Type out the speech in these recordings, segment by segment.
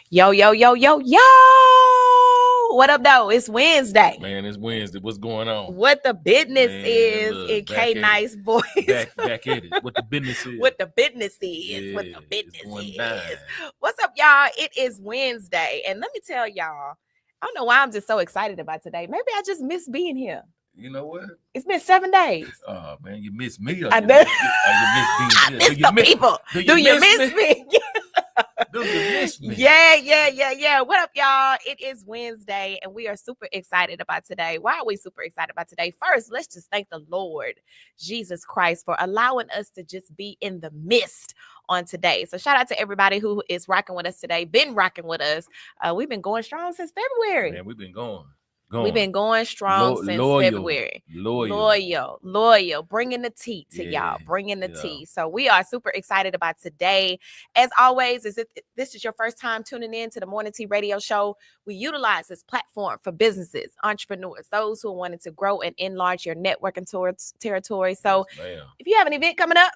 Yo, yo, yo, yo, yo. What up, though? It's Wednesday. Man, it's Wednesday. What's going on? What the business is in K Nice voice. Back at it. What the business is. What the business is. What the business is. What's up, y'all? It is Wednesday. And let me tell y'all, I don't know why I'm just so excited about today. Maybe I just miss being here. You know what? It's been 7 days. Oh, man, you miss me. I miss being here. People. Do you miss me? Do you miss me? Yeah. What up, y'all? It is Wednesday, and we are super excited about today. Why are we super excited about today? First, let's just thank the Lord Jesus Christ for allowing us to just be in the midst on today. So shout out to everybody who is rocking with us today, been rocking with us. We've been going strong since February. Man, we've been going. We've been going strong since February. Loyal, bringing the tea to y'all, bringing the tea. So we are super excited about today. As always, if this is your first time tuning in to the Morning Tea Radio Show, we utilize this platform for businesses, entrepreneurs, those who are wanting to grow and enlarge your networking towards territory. So if you have an event coming up,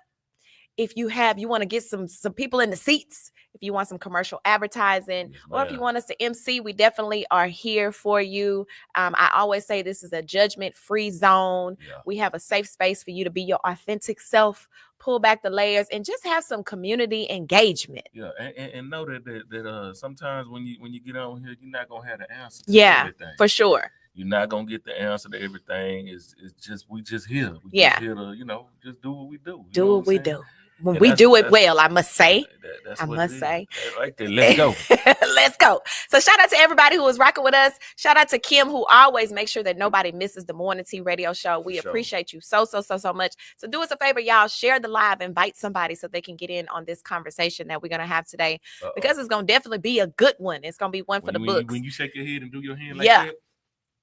if you want to get some people in the seats, if you want some commercial advertising, or if you want us to MC, we definitely are here for you. I always say this is a judgment-free zone. Yeah. We have a safe space for you to be your authentic self, pull back the layers, and just have some community engagement. Yeah, and know that sometimes when you get on here, you're not gonna have the answer to everything. For sure. You're not gonna get the answer to everything. It's just we just here. We just here to just do what we do. Do what we do. When we do it well, I must say. I must say. Right there. Let's go. Let's go. So shout out to everybody who is rocking with us. Shout out to Kim, who always makes sure that nobody misses the Morning Tea Radio Show. We appreciate you so much. So do us a favor, y'all. Share the live. Invite somebody so they can get in on this conversation that we're going to have today. Because it's going to definitely be a good one. It's going to be one for the books. When you shake your head and do your hand like that,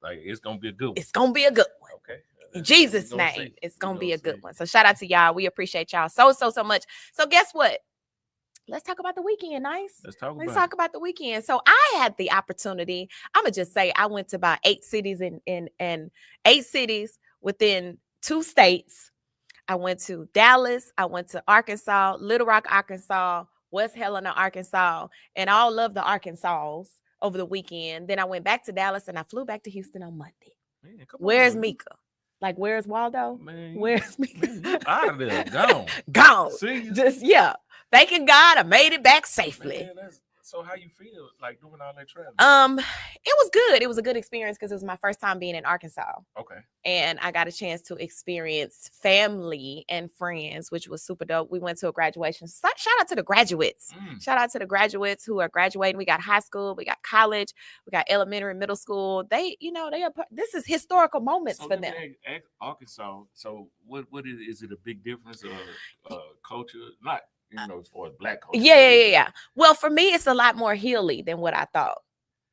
like it's going to be a good one. It's going to be a good one. Okay. In Jesus' name, it's going to be a good one. So shout out to y'all. We appreciate y'all so much. So guess what? Let's talk about the weekend, Nice. Let's talk about the weekend. So I had the opportunity. I'm going to just say I went to about 8 cities in 8 cities within 2 states. I went to Dallas. I went to Arkansas, Little Rock, Arkansas, West Helena, Arkansas, and all of the Arkansas over the weekend. Then I went back to Dallas and I flew back to Houston on Monday. Man, where's Mika? Like, where's Waldo? Man, where's Mika? Man, out of there, gone. Gone. See? Just thanking God I made it back safely. Man, so how you feel like doing all that travel? It was good. It was a good experience because it was my first time being in Arkansas. Okay. And I got a chance to experience family and friends, which was super dope. We went to a graduation. Shout out to the graduates. Shout out to the graduates who are graduating. We got high school, we got college, we got elementary, middle school. They are. This is historical moments for them. Arkansas. So what is it a big difference of culture? Not as far as Black culture. Yeah. Well, for me, it's a lot more hilly than what I thought.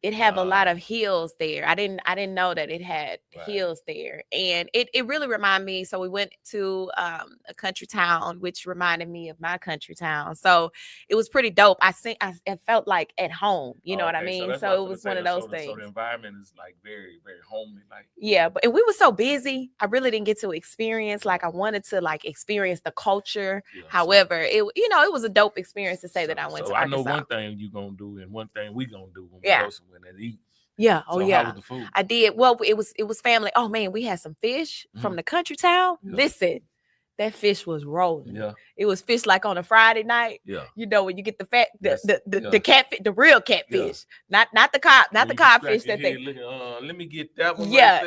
It have a lot of hills there. I didn't know that it had hills there, and it really reminded me. So we went to a country town, which reminded me of my country town. So it was pretty dope. I felt like at home. You know what I mean? So it was one of those things. So the environment is like very, very homely. Like and we were so busy. I really didn't get to experience I wanted to experience the culture. However, it was a dope experience to say that I went to Arkansas. I know one thing you gonna do and one thing we gonna do when we go somewhere and eat. Yeah. How was the food? I did. Well, it was family. Oh man, we had some fish from the country town. Yeah. Listen, that fish was rolling. Yeah. It was fish like on a Friday night. Yeah. When you get the fat, the catfish, the real catfish, not the codfish that they. Let me get that one. Yeah.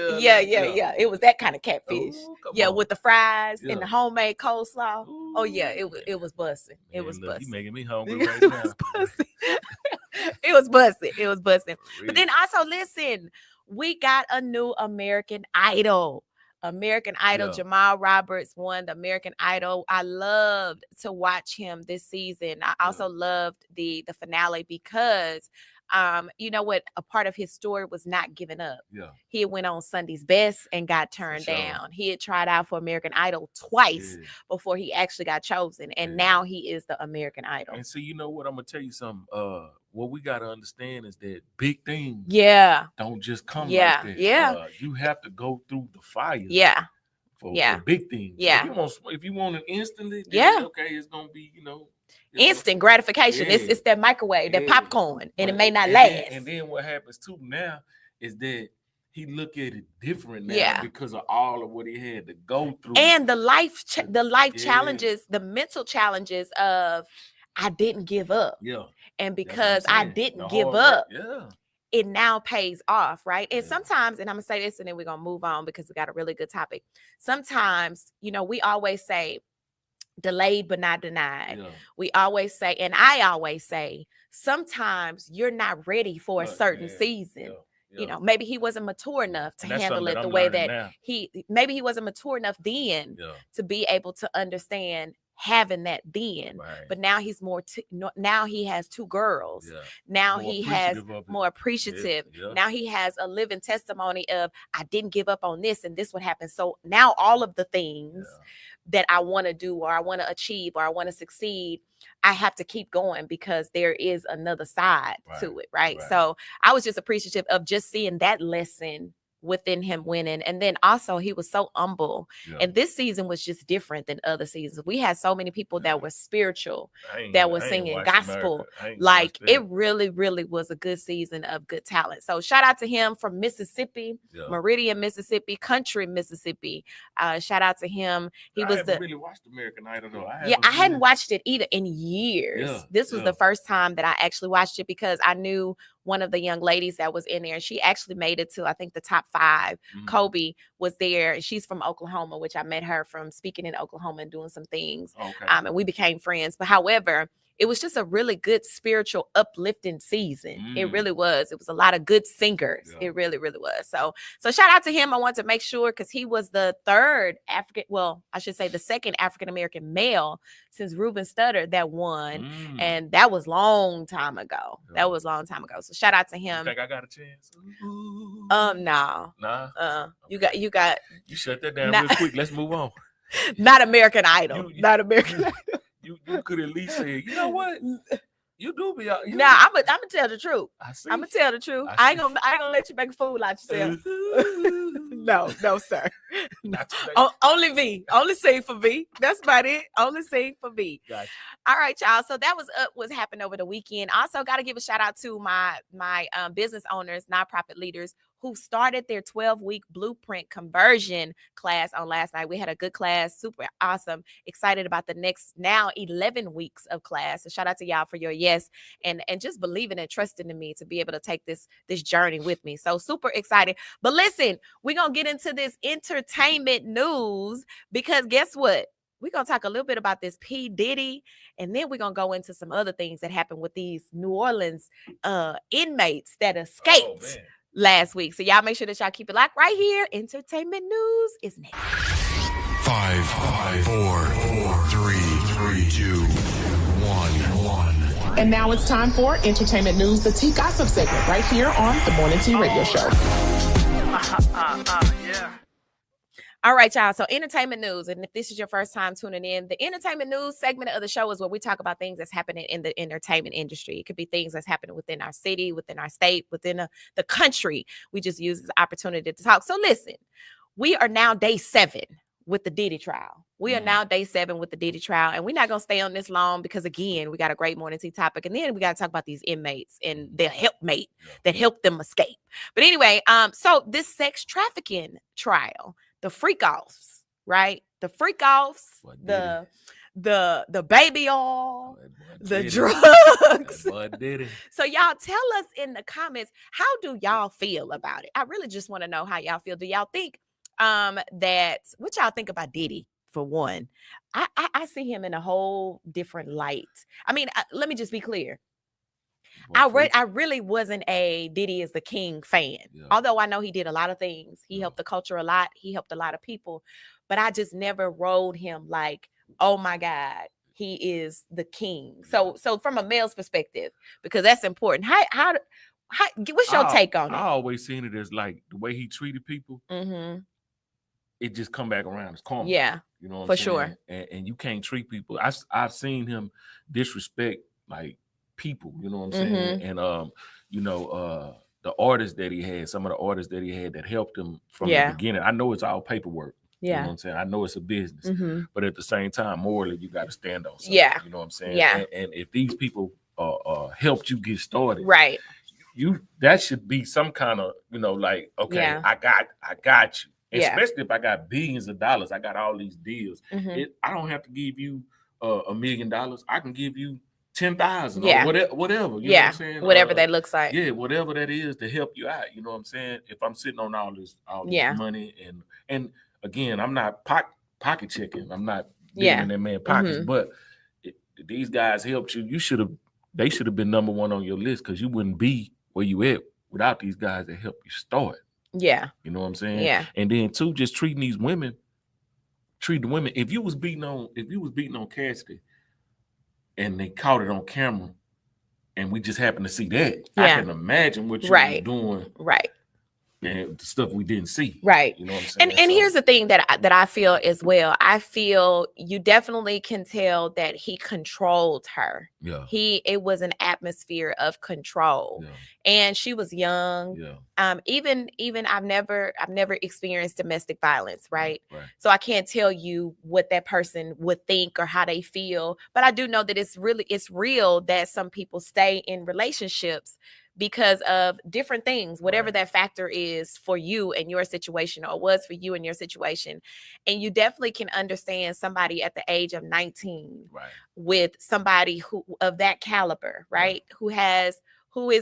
It was that kind of catfish. With the fries and the homemade coleslaw. Ooh. Oh yeah, it was busting. It was busting. You making me hungry right now. It was busting. It was busting. Really? But then also listen, we got a new American Idol. American Idol. Jamal Roberts won the American Idol. I loved to watch him this season. I also loved the finale because you know what? A part of his story was not giving up. He went on Sunday's Best and got turned down. He had tried out for American Idol twice before he actually got chosen, and now he is the American Idol. And see, you know what? I'm gonna tell you something. What we gotta understand is that big things, don't just come like that. You have to go through the fire. For big things. If you want it instantly, then okay, it's gonna be, instant gratification. It's that microwave, that popcorn, and it may not last. And then what happens too now is that he look at it different now because of all of what he had to go through, and the life challenges, the mental challenges of I didn't give up, and because I didn't give up, it now pays off, right? And sometimes, and I'm gonna say this, and then we're gonna move on because we got a really good topic. Sometimes, we always say delayed but not denied. We always say, and I always say, sometimes you're not ready for a certain season. Maybe he wasn't mature enough to handle it the way that maybe he wasn't mature enough then to be able to understand having that then, but now he's now he has two girls, now he has more appreciative, now he has a living testimony of I didn't give up on this and this would happen. So now all of the things that I want to do or I want to achieve or I want to succeed, I have to keep going because there is another side to it, right? So I was just appreciative of just seeing that lesson within him winning. And then also he was so humble. And this season was just different than other seasons. We had so many people that were spiritual, that were singing gospel. Like it really, really was a good season of good talent. So shout out to him from Mississippi, Meridian, Mississippi, Country, Mississippi. Shout out to him. He was haven't really watched American Idol though. I hadn't watched it either in years. This was the first time that I actually watched it because I knew one of the young ladies that was in there, and she actually made it to, I think, the top 5. Kobe was there, and she's from Oklahoma, which I met her from speaking in Oklahoma and doing some things. And we became friends. But however, it was just a really good spiritual uplifting season. It really was. It was a lot of good singers. It really, really was. So shout out to him. I want to make sure because he was the second African-American male since Ruben Studdard that won. And that was long time ago. So shout out to him. You think I got a chance? No. Nah. You shut that down real quick. Let's move on. Not American Idol. Not American Idol. You could at least say, you know what? You do be out. I'm gonna tell the truth. I'm gonna tell the truth. I ain't gonna let you make a fool out yourself. No, sir. Only V. Only sing for V. That's about it. Only sing for V. Gotcha. All right, y'all. So that was what's happened over the weekend. Also, got to give a shout out to my business owners, nonprofit leaders who started their 12-week blueprint conversion class on last night. We had a good class, super awesome. Excited about the next now 11 weeks of class. So shout out to y'all for your yes and just believing and trusting in me to be able to take this journey with me. So super excited. But listen, we're going to get into this entertainment news because guess what? We're going to talk a little bit about this P. Diddy, and then we're going to go into some other things that happened with these New Orleans inmates that escaped last week. So y'all make sure that y'all keep it locked right here. Entertainment news is next. 5, 4, 3, 2, 1. And now it's time for Entertainment News, the Tea Gossip segment, right here on the Morning Tea Radio Show. Yeah. All right, y'all. So entertainment news. And if this is your first time tuning in, the entertainment news segment of the show is where we talk about things that's happening in the entertainment industry. It could be things that's happening within our city, within our state, within the country. We just use this opportunity to talk. So listen, we are now day 7 with the Diddy trial. We are now day 7 with the Diddy trial. And we're not going to stay on this long because, again, we got a great morning tea topic. And then we got to talk about these inmates and their helpmate that helped them escape. But anyway, so this sex trafficking trial, the freak offs, right? The freak offs, the baby oil, the drugs. So y'all tell us in the comments, how do y'all feel about it? I really just want to know how y'all feel. Do y'all think what y'all think about Diddy? For one, I see him in a whole different light. I mean, let me just be clear. I really wasn't a Diddy is the King fan. Yeah. Although I know he did a lot of things. He helped the culture a lot. He helped a lot of people. But I just never rode him like, oh my God, he is the king. So from a male's perspective, because that's important. How what's your take on it? I always seen it as like the way he treated people. Mm-hmm. It just come back around as karma. Yeah, you know what for I'm saying? Sure. And you can't treat people. I've seen him disrespect like people. You know what I'm saying? And the artists that he had, some of the artists that he had that helped him from the beginning. I know it's all paperwork. Yeah. You know what I'm saying? I know it's a business, but at the same time, morally, you got to stand on something. Yeah. You know what I'm saying? Yeah. And if these people helped you get started, right? That should be some kind of, like, okay, I got you. Especially if I got billions of dollars, I got all these deals. I don't have to give you $1 million. I can give you 10,000 or whatever. You know what I'm saying? Whatever that looks like. Yeah, whatever that is to help you out. You know what I'm saying? If I'm sitting on all this money and again, I'm not pocket checking. I'm not digging in that man's pockets. But if these guys helped you, they should have been number one on your list because you wouldn't be where you at without these guys that help you start. Yeah. You know what I'm saying? Yeah. And then too, just treating the women. If you was beating on Cassidy and they caught it on camera and we just happened to see that, I can imagine what you were doing. Right. And the stuff we didn't see. Right. You know what I'm saying? And here's the thing that I feel as well. I feel you definitely can tell that he controlled her. Yeah. It was an atmosphere of control. Yeah. And she was young. Yeah. Even I've never experienced domestic violence, right? Right? So I can't tell you what that person would think or how they feel. But I do know that it's real that some people stay in relationships because of different things, whatever that factor is for you and your situation or was for you and your situation. And you definitely can understand somebody at the age of 19 with somebody who of that caliber, right? Who is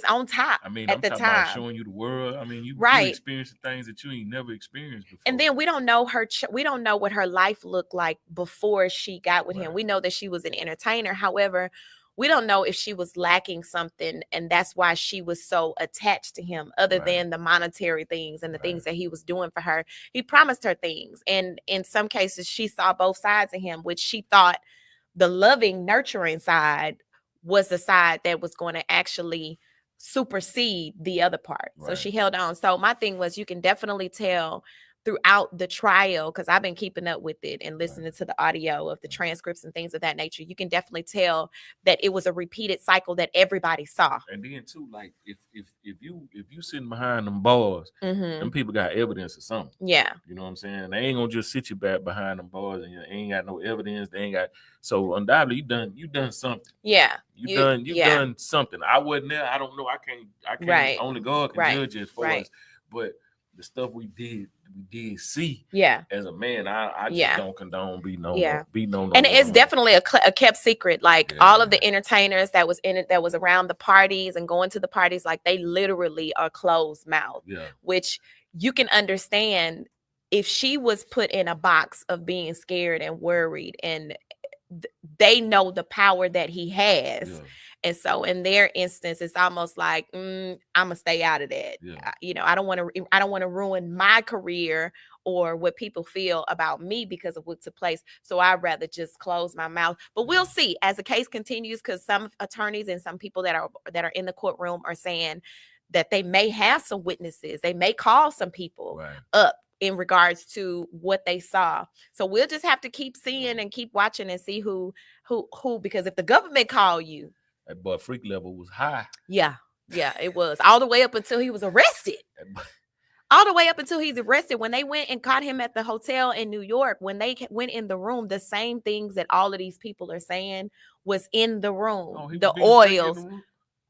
on top at the time. About showing you the world. I mean, you experience things that you ain't never experienced before. And then we don't know we don't know what her life looked like before she got with him. We know that she was an entertainer. However, we don't know if she was lacking something and that's why she was so attached to him other than the monetary things and the things that he was doing for her. He promised her things. And in some cases, she saw both sides of him, which she thought the loving, nurturing side was the side that was going to actually supersede the other part. So she held on. So my thing was, you can definitely tell throughout the trial, because I've been keeping up with it and listening to the audio of the transcripts and things of that nature, you can definitely tell that it was a repeated cycle that everybody saw. And then too, like if you sitting behind them bars, them people got evidence of something. Yeah. You know what I'm saying? They ain't gonna just sit you back behind them bars and you ain't got no evidence. They ain't got, so undoubtedly you done something. Yeah. You done something. I wasn't there. I don't know. I can't only God can judge it for us. But the stuff we did see as a man, I just don't condone beating on and it's definitely a kept secret. Like all of the entertainers that was in it, that was around the parties and going to the parties, like they literally are closed mouth, which you can understand if she was put in a box of being scared and worried, and they know the power that he has. Yeah. And so in their instance, it's almost like, I'm gonna stay out of that. Yeah. I don't want to ruin my career or what people feel about me because of what took place. So I'd rather just close my mouth. But we'll see as the case continues, because some attorneys and some people that are in the courtroom are saying that they may have some witnesses. They may call some people up in regards to what they saw. So we'll just have to keep seeing and keep watching and see who, because if the government call you, that boy freak level was high. Yeah, it was all the way up until he was arrested. All the way up until he's arrested. When they went and caught him at the hotel in New York, when they went in the room, the same things that all of these people are saying was in the room. The oils.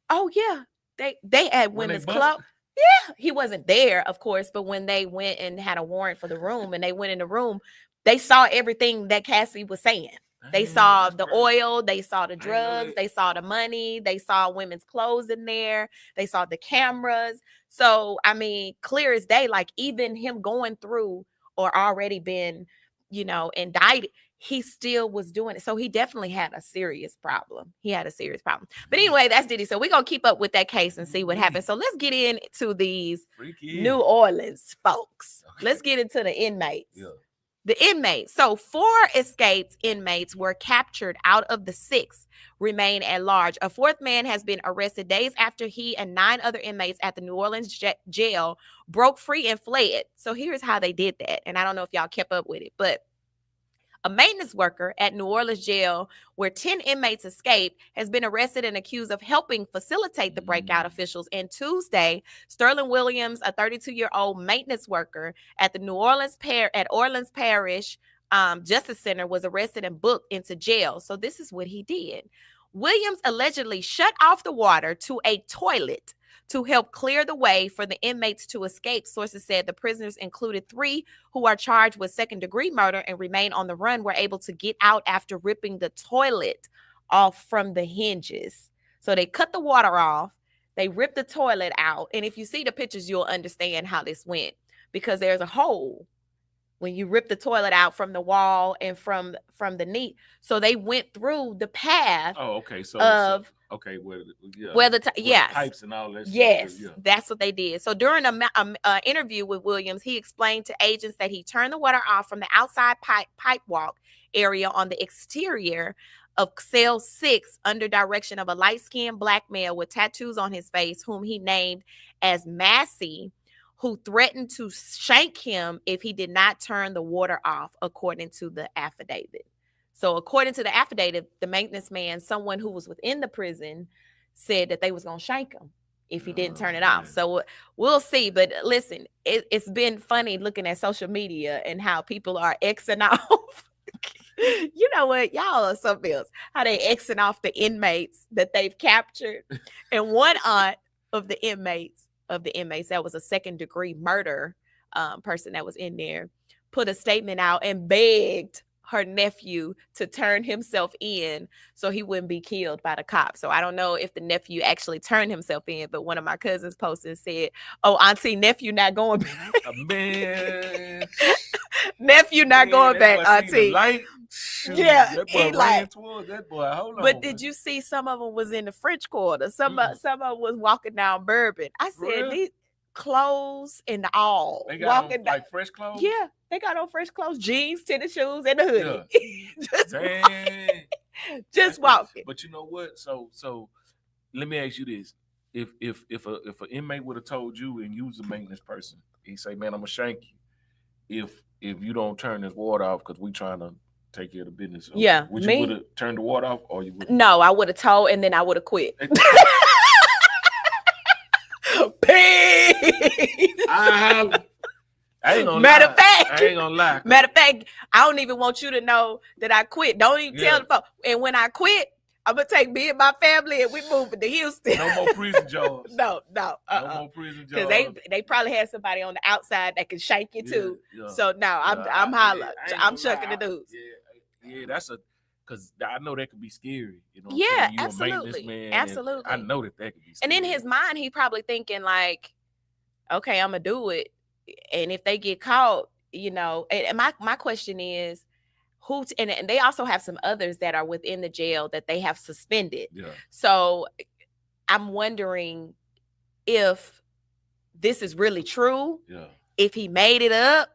Oh yeah, they had women's club. Yeah, he wasn't there, of course, but when they went and had a warrant for the room and they went in the room, they saw everything that Cassie was saying. They saw the oil, they saw the drugs, they saw the money, they saw women's clothes in there, they saw the cameras. So, I mean, clear as day, like even him going through or already been, indicted, he still was doing it. So he definitely had a serious problem. But anyway, that's Diddy. So we're going to keep up with that case and see what happens. So let's get into these New Orleans folks. Okay. Let's get into the inmates. Yeah. The inmates. So 4 escaped inmates were captured out of the 6 remain at large. A 4th man has been arrested days after he and 9 other inmates at the New Orleans jail broke free and fled. So here's how they did that. And I don't know if y'all kept up with it, but a maintenance worker at New Orleans jail, where 10 inmates escaped, has been arrested and accused of helping facilitate the breakout. Officials. And Tuesday, Sterling Williams, a 32-year-old maintenance worker at the Orleans Parish Justice Center, was arrested and booked into jail. So this is what he did. Williams allegedly shut off the water to a toilet to help clear the way for the inmates to escape. Sources said the prisoners, included 3 who are charged with second-degree murder and remain on the run, were able to get out after ripping the toilet off from the hinges. So they cut the water off, they ripped the toilet out, and if you see the pictures, you'll understand how this went, because there's a hole when you rip the toilet out from the wall and from the knee. So they went through the path. Oh, okay. Where the pipes and all that. Yes, that's what they did. So during a interview with Williams, he explained to agents that he turned the water off from the outside pipe walk area on the exterior of cell 6 under direction of a light-skinned black male with tattoos on his face, whom he named as Massey, who threatened to shank him if he did not turn the water off, according to the affidavit. So according to the affidavit, the maintenance man, someone who was within the prison, said that they was going to shank him if he didn't turn it off. So we'll see. But listen, it's been funny looking at social media and how people are Xing off. You know what? Y'all are something else. How they Xing off the inmates that they've captured. And one aunt of the inmates, that was a second-degree murder person that was in there, put a statement out and begged her nephew to turn himself in so he wouldn't be killed by the cops. So I don't know if the nephew actually turned himself in, but one of my cousins posted and said, "Oh, auntie, nephew not going back." Man. Nephew not going back, auntie. Yeah, that boy ran towards that boy. Hold on. But did you see some of them was in the French Quarter? Some of them was walking down Bourbon. I said, these clothes and all. They got walking on, down, like fresh clothes? Yeah, they got on fresh clothes, jeans, tennis shoes, and a hoodie. Yeah. just walking. But you know what? So let me ask you this. If an inmate would have told you, and you was a maintenance person, he say, "Man, I'm gonna shank you if you don't turn this water off because we trying to take care of the business." So yeah. Would you would have turned the water off, or you would? No, I would have told, and then I would have quit. I ain't gonna Matter lie. of fact, I ain't gonna lie. Matter of fact, I don't even want you to know that I quit. Don't even tell the folks. And when I quit, I'm gonna take me and my family and we moving to Houston. No more prison jobs. No. No more prison jobs. Because they probably had somebody on the outside that can shake you too. Yeah. So no, I'm holla. I'm shucking the dudes. Yeah, that's because I know that could be scary. You know, yeah, absolutely, absolutely. I know that could be scary. And in his mind, he probably thinking like, okay, I'm gonna do it, and if they get caught, you know. And my question is, and they also have some others that are within the jail that they have suspended. Yeah. So I'm wondering if this is really true. Yeah. If he made it up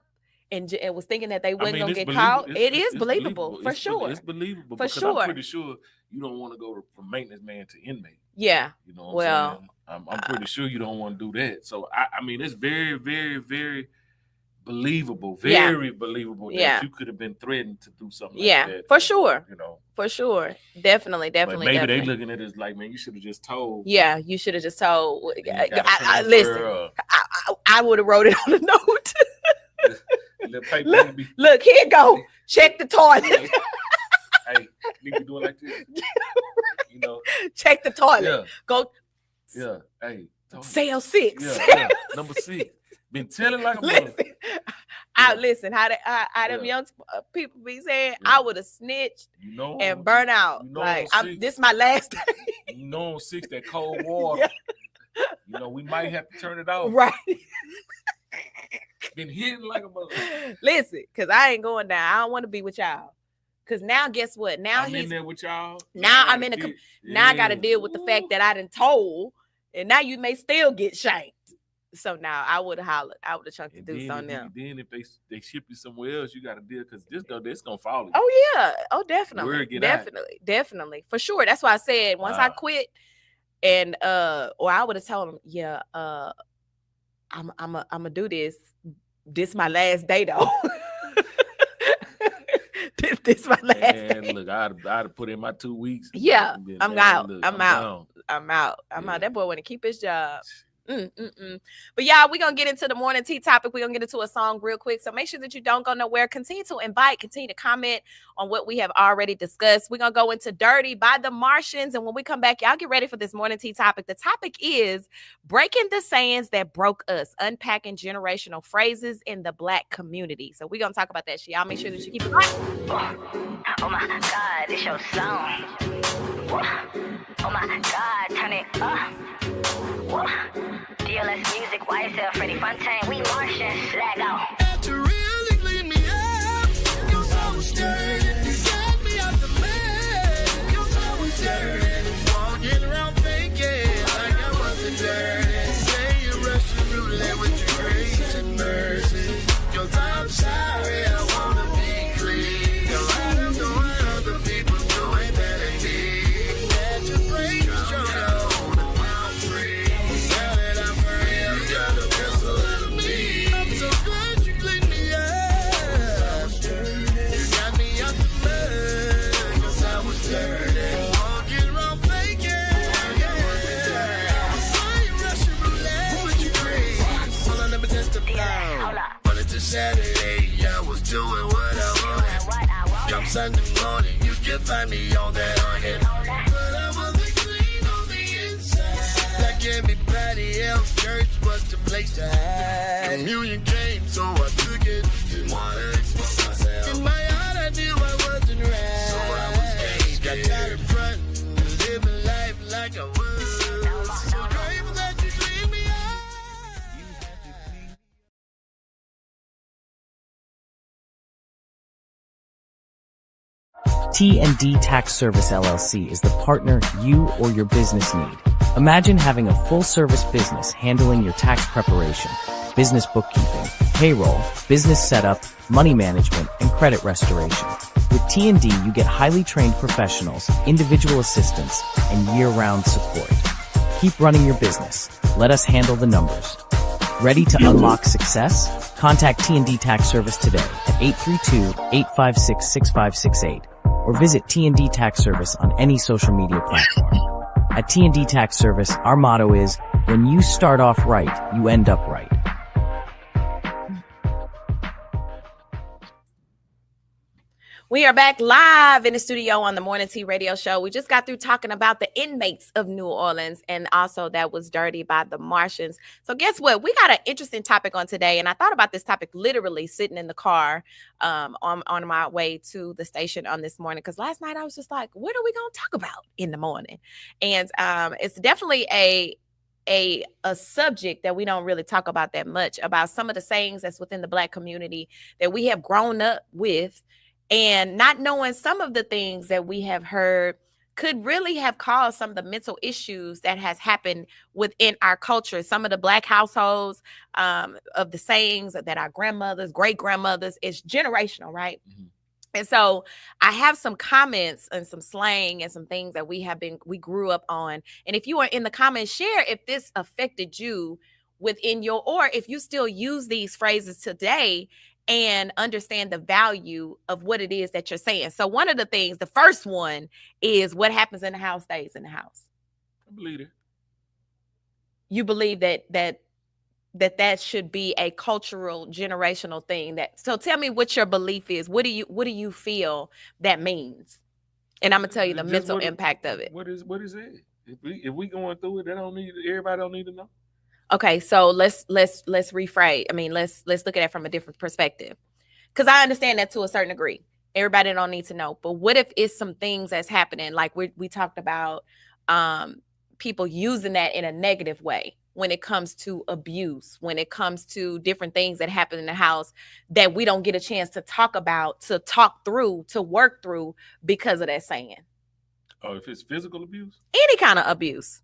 and was thinking that they wasn't gonna get caught, it's believable for sure. It's believable for because sure. I'm pretty sure you don't want to go from maintenance man to inmate. Yeah. You know what I'm saying? I'm pretty sure you don't want to do that. So I mean, it's very, very, very believable, believable that you could have been threatened to do something like that. For sure. You know, for sure. Definitely. But maybe they looking at it like, man, you should have just told. Yeah, you should have just told. Listen, I would have wrote it on a note. Look, here you go. Check the toilet. Hey, need to do it like this. You know, check the toilet. Yeah. Go. Yeah. Hey. Cell 6. Yeah. Number 6. Been telling like a mother. Listen, how them young people be saying, I would have snitched and burn out. Like this is my last day. You know, on 6, that cold water. You know, we might have to turn it off. Right. Been hitting like a mother. Listen, because I ain't going down. I don't want to be with y'all. Because now, guess what? Now I'm in there with y'all. Now I'm in a. Now I got to deal with the fact that I done told, and now you may still get shanked. So now I would have hollered. I would have chunked the deuce on them. Then if they ship you somewhere else, you got to deal because this gonna follow you. Oh yeah. Oh definitely for sure. That's why I said once I quit, and or I would have told them, yeah, I'm gonna do this. This my last day though. This my last day. Look, I'd have put in my 2 weeks. Yeah, I'm out. I'm out. That boy want to keep his job. But y'all, we're gonna get into the morning tea topic. We're gonna get into a song real quick, so make sure that you don't go nowhere. Continue to comment on what we have already discussed. We're gonna go into Dirty by the Martians, and when we come back, y'all get ready for this morning tea topic. The topic is breaking the sayings that broke us, unpacking generational phrases in the Black community. So we're gonna talk about that shit. Y'all make sure that you keep it right. Oh my God, it's your song. Oh my God, turn it up. DLS music, YSL, Freddie Fontaine, we Martians, lag out. To really clean me up, you're so stirred. You got me out the bed, you're so stirred. Walking around thinking like I wasn't dirty. Say you Russian roulette with your grace and mercy. 'Cause I'm sorry, I wanna be clean. No, I don't know what other people doing that ain't me. Had to break the struggle. Saturday, I was doing what I wanted. Come Sunday morning, you can find me on that organ. But I wasn't clean on the inside. Like everybody else, church was the place to hide. Communion came, so I took it. Didn't want to expose myself. In my heart, I knew I wasn't right. So I was caged. Got tired of fronting, living life like I was. So grateful that you cleaned me up. T&D Tax Service LLC is the partner you or your business need. Imagine having a full-service business handling your tax preparation, business bookkeeping, payroll, business setup, money management, and credit restoration. With T&D, you get highly trained professionals, individual assistance, and year-round support. Keep running your business. Let us handle the numbers. Ready to unlock success? Contact T&D Tax Service today at 832-856-6568 or visit T&D Tax Service on any social media platform. At T&D Tax Service, our motto is, when you start off right, you end up right. We are back live in the studio on the Morning Tea Radio Show. We just got through talking about the inmates of New Orleans, and also that was Dirty by the Martians. So guess what? We got an interesting topic on today, and I thought about this topic literally sitting in the car on my way to the station on this morning, because last night I was just like, what are we going to talk about in the morning? And it's definitely a subject that we don't really talk about that much, about some of the sayings that's within the Black community that we have grown up with, and not knowing some of the things that we have heard could really have caused some of the mental issues that has happened within our culture. Some of the Black households, of the sayings that our grandmothers, great grandmothers, it's generational, right? Mm-hmm. And so I have some comments and some slang and some things that we grew up on. And if you are in the comments, share if this affected you within your, or if you still use these phrases today and understand the value of what it is that you're saying. So one of the things, the first one is, what happens in the house stays in the house. I believe it. You believe that should be a cultural, generational thing. So tell me what your belief is. What do you feel that means? And I'm gonna tell you the mental impact of it. What is it? If we going through it, everybody don't need to know. Okay, so let's rephrase. I mean, let's look at it from a different perspective, because I understand that to a certain degree. Everybody don't need to know. But what if it's some things that's happening, like we talked about, people using that in a negative way? when it comes to abuse, when it comes to different things that happen in the house that we don't get a chance to talk about, to talk through, to work through because of that saying? Oh, if it's physical abuse? Any kind of abuse.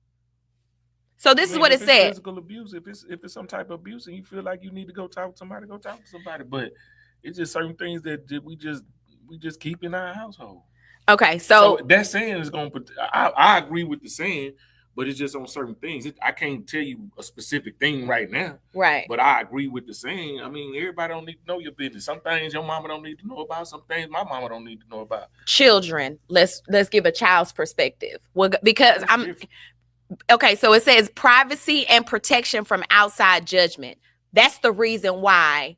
So this is what it said. Physical abuse, if it's some type of abuse and you feel like you need to go talk to somebody, go talk to somebody. But it's just certain things that we just keep in our household. Okay, so that saying is going to put. I agree with the saying, but it's just on certain things. I can't tell you a specific thing right now. Right. But I agree with the saying. I mean, everybody don't need to know your business. Some things your mama don't need to know about. Some things my mama don't need to know about. Children. Let's give a child's perspective. Well, because okay, so it says privacy and protection from outside judgment. That's the reason why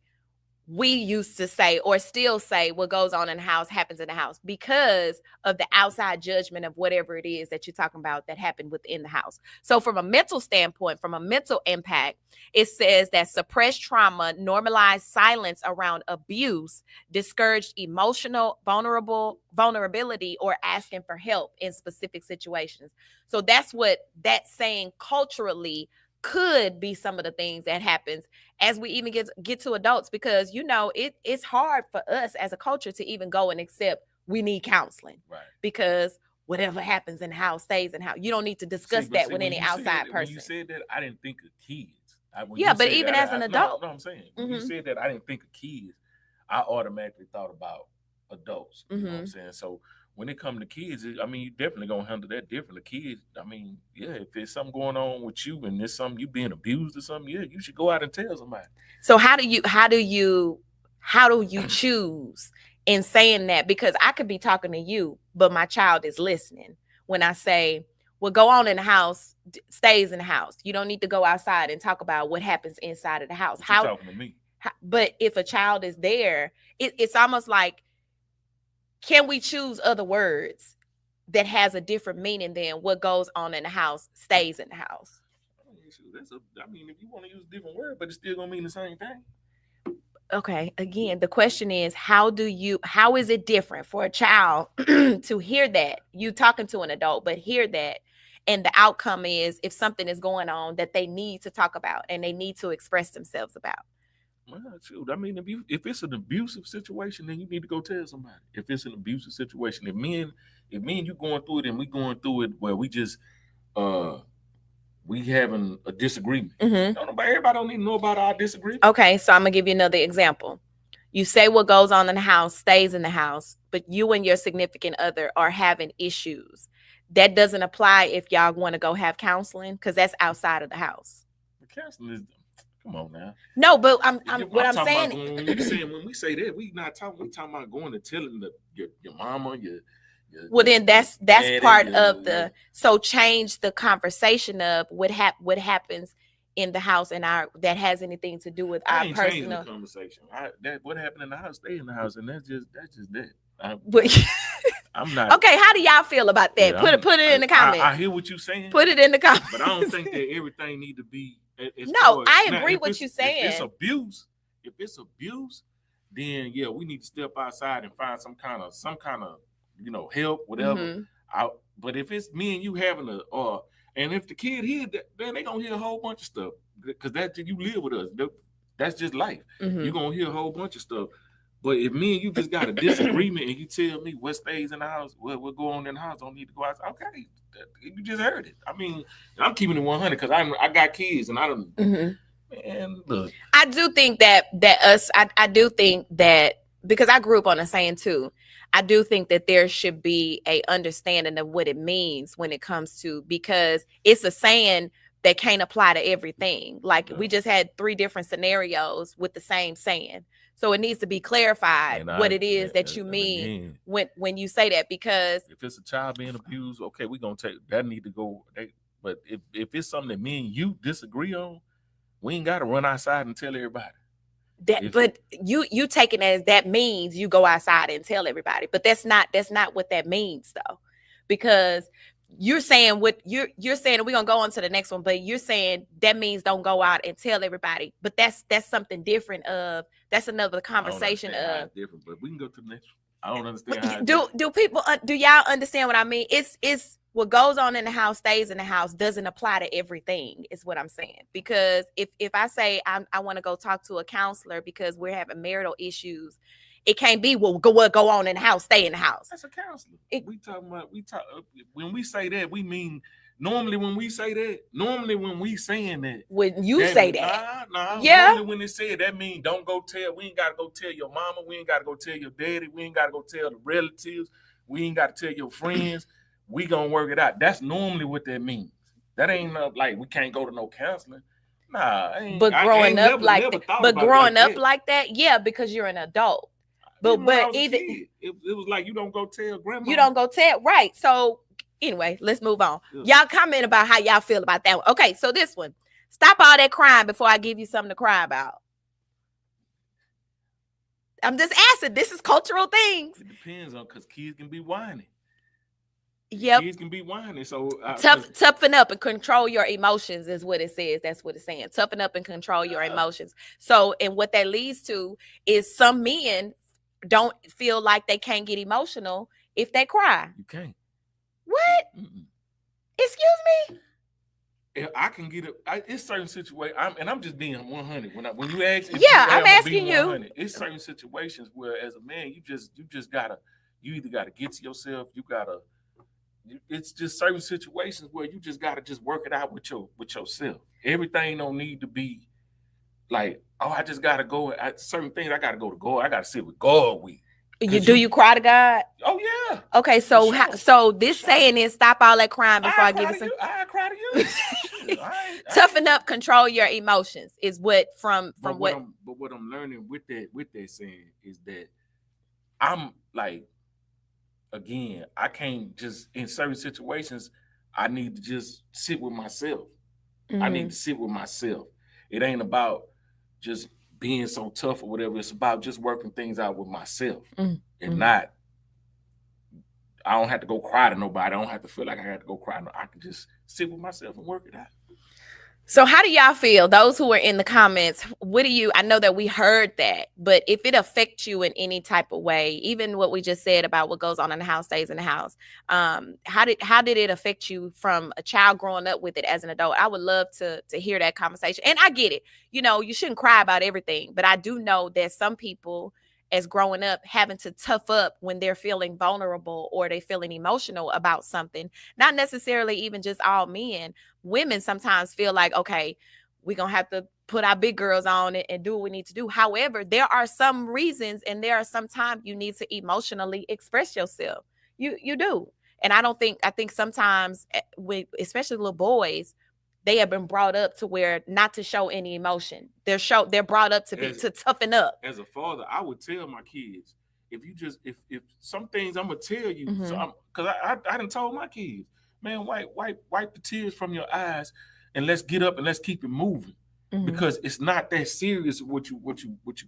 we used to say, or still say, what goes on in the house happens in the house, because of the outside judgment of whatever it is that you're talking about that happened within the house. So from a mental standpoint, from a mental impact, it says that suppressed trauma, normalized silence around abuse, discouraged emotional vulnerability, or asking for help in specific situations. So that's what that's saying culturally could be some of the things that happens as we even get to adults, because it's hard for us as a culture to even go and accept we need counseling, right? Because whatever happens in the house stays in the house. You don't need to discuss that with any outside person. When you said that, I didn't think of kids. But even as an adult, no, I'm saying when you said that, I didn't think of kids. I automatically thought about adults. You know what I'm saying? So when it comes to kids, I mean, you definitely gonna handle that differently. Kids, I mean, yeah, if there's something going on with you and there's something you being abused or something, yeah, you should go out and tell somebody. So how do you choose in saying that? Because I could be talking to you, but my child is listening when I say, what go on in the house stays in the house. You don't need to go outside and talk about what happens inside of the house. How talking to me? But if a child is there, it's almost like, can we choose other words that has a different meaning than what goes on in the house stays in the house? I mean, if you want to use a different word, but it's still gonna mean the same thing. Okay, again, the question is, how is it different for a child to hear that, you talking to an adult, but hear that, and the outcome is if something is going on that they need to talk about and they need to express themselves about? Well, shoot. I mean, if it's an abusive situation, then you need to go tell somebody. If it's an abusive situation, if me and you going through it and we going through it where we just we having a disagreement. Everybody don't need to know about our disagreement. Okay, so I'm gonna give you another example. You say what goes on in the house stays in the house, but you and your significant other are having issues. That doesn't apply if y'all want to go have counseling, because that's outside of the house. The counseling is. Come on now. No, but I'm saying. When we say that, we talking about going and telling your mama, well, then that's part of the. So change the conversation of what happens in the house and that has anything to do with our personal the conversation. What happened in the house, stay in the house, and that's just that. I'm not. Okay, how do y'all feel about that? Yeah, put it in the comments. I hear what you're saying. Put it in the comments. But I don't think that everything need to be. I agree with what you're saying. If it's abuse, then yeah, we need to step outside and find some kind of help, whatever. But if it's me and you having and if the kid hear that, then they gonna hear a whole bunch of stuff, because you live with us. That's just life. You're gonna hear a whole bunch of stuff. But if me and you just got a disagreement and you tell me what stays in the house, what go on in the house, don't need to go outside. Okay, you just heard it. I mean, I'm keeping it 100 because I got kids and I don't. Man, look. I do think that I do think that, because I grew up on a saying too. I do think that there should be a understanding of what it means when it comes to, because it's a saying that can't apply to everything. Like we just had 3 different scenarios with the same saying. So it needs to be clarified what it is that you mean when you say that, because if it's a child being abused, okay, we're going to take that need to go. But if it's something that me and you disagree on, we ain't got to run outside and tell everybody. But you take it as that means you go outside and tell everybody. But that's not what that means, though, because you're saying what you're saying. We're gonna go on to the next one, but you're saying that means don't go out and tell everybody. But that's something different. That's another conversation. Different, but we can go to the next one. I don't understand. Do people do y'all understand what I mean? It's what goes on in the house stays in the house doesn't apply to everything, is what I'm saying. Because if I say I want to go talk to a counselor because we're having marital issues, it can't be what go on in the house, stay in the house. That's a counselor. When we say that, we mean normally when we say that, when you say that, normally when they say it, that means don't go tell. We ain't gotta go tell your mama. We ain't gotta go tell your daddy. We ain't gotta go tell the relatives. We ain't gotta tell your friends. We gonna work it out. That's normally what that means. That ain't like we can't go to no counseling. Nah, but growing up like that, yeah, because you're an adult. But either it was like you don't go tell grandma. You don't go tell, right? So anyway, let's move on. Yeah. Y'all comment about how y'all feel about that one. Okay, so this one. Stop all that crying before I give you something to cry about. I'm just asking. This is cultural things. It depends on, because kids can be whining. Yep. Kids can be whining. So toughen up and control your emotions is what it says. That's what it's saying. Toughen up and control your emotions. So, and what that leads to is some men don't feel like they can't get emotional if they cry. You can't. What? Mm-mm. Excuse me? If I can get it, it's certain situations, I'm just being 100. When you ask, I'm asking you. It's certain situations where, as a man, you either gotta get to yourself, it's just certain situations where you just gotta just work it out with yourself. Everything don't need to be like, oh, I just gotta go. Certain things I gotta go to God. I gotta sit with God with. Do you cry to God? Oh yeah. Okay, so so this saying is stop all that crying before I give you some. I cry to you. Toughen up, control your emotions is what from what. But what I'm learning with that saying is that I'm like, again, I can't just, in certain situations, I need to just sit with myself. Mm-hmm. I need to sit with myself. It ain't about just being so tough or whatever. It's about just working things out with myself. Mm-hmm. And not, I don't have to go cry to nobody. I don't have to feel like I have to go cry. I can just sit with myself and work it out. So how do y'all feel? Those who are in the comments, I know that we heard that, but if it affects you in any type of way, even what we just said about what goes on in the house stays in the house, how did it affect you from a child growing up with it as an adult? I would love to hear that conversation. And I get it. You shouldn't cry about everything, but I do know that some people, as growing up, having to tough up when they're feeling vulnerable or they feeling emotional about something, not necessarily even just all men. Women sometimes feel like, okay, we're going to have to put our big girls on it and do what we need to do. However, there are some reasons and there are some times you need to emotionally express yourself. You do. And I think sometimes, especially little boys, they have been brought up to where not to show any emotion. They're brought up to toughen up. As a father, I would tell my kids, if some things I'm gonna tell you, mm-hmm. So because I done told my kids, man, wipe the tears from your eyes and let's get up and let's keep it moving. Mm-hmm. Because it's not that serious what you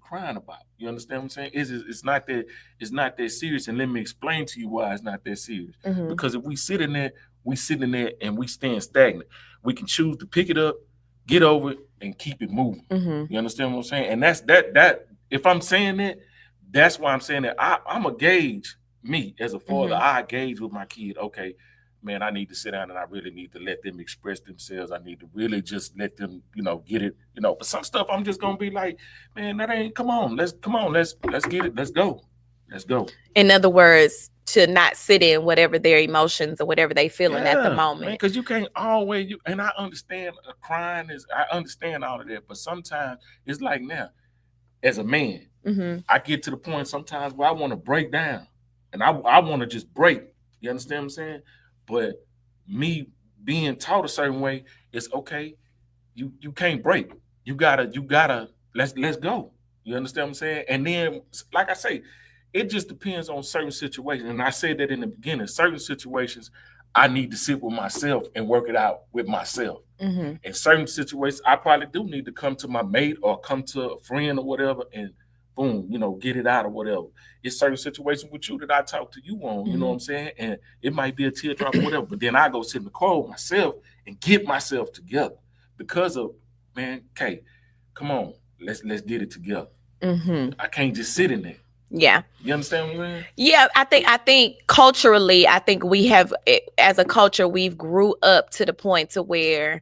crying about. You understand what I'm saying? It's not that serious, and let me explain to you why it's not that serious. Mm-hmm. Because if we sit in there and we stand stagnant, we can choose to pick it up, get over it, and keep it moving. Mm-hmm. You understand what I'm saying? And that's that. If I'm saying that, that's why I'm saying that. I'm a gauge, me as a father, mm-hmm. I gauge with my kid. Okay, man, I need to sit down and I really need to let them express themselves. I need to really just let them, get it, But some stuff I'm just gonna be like, man, that ain't. Come on, let's get it. Let's go. In other words, to not sit in whatever their emotions or whatever they feeling at the moment. Because you can't always. And I understand crying I understand all of that, but sometimes it's like now, as a man, mm-hmm. I get to the point sometimes where I want to break down, and I want to just break. You understand what I'm saying? But me being taught a certain way, it's okay. You can't break. You gotta let's go. You understand what I'm saying? And then, like I say, it just depends on certain situations. And I said that in the beginning. Certain situations, I need to sit with myself and work it out with myself. Mm-hmm. In certain situations, I probably do need to come to my mate or come to a friend or whatever and boom, get it out or whatever. It's certain situations with you that I talk to you on, mm-hmm. You know what I'm saying? And it might be a teardrop or whatever, but then I go sit in the car with myself and get myself together because of, man, Kay, come on, let's get it together. Mm-hmm. I can't just sit in there. Yeah. You understand what I'm saying? Yeah, I think culturally, I think we have, as a culture, we've grew up to the point to where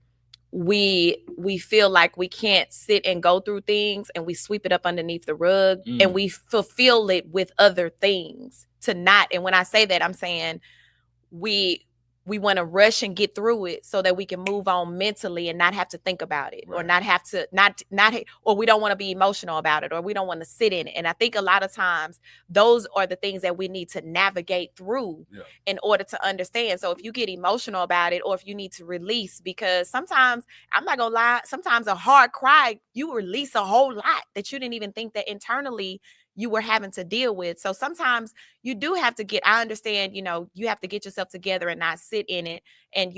we feel like we can't sit and go through things, and we sweep it up underneath the rug, and we fulfill it with other things to not. And when I say that, I'm saying we want to rush and get through it so that we can move on mentally and not have to think about it, or not have to or we don't want to be emotional about it, or we don't want to sit in it. And I think a lot of times those are the things that we need to navigate through in order to understand. So if you get emotional about it, or if you need to release, because sometimes, I'm not gonna lie, sometimes a hard cry, you release a whole lot that you didn't even think that internally you were having to deal with. So sometimes you do have to I understand, you have to get yourself together and not sit in it. And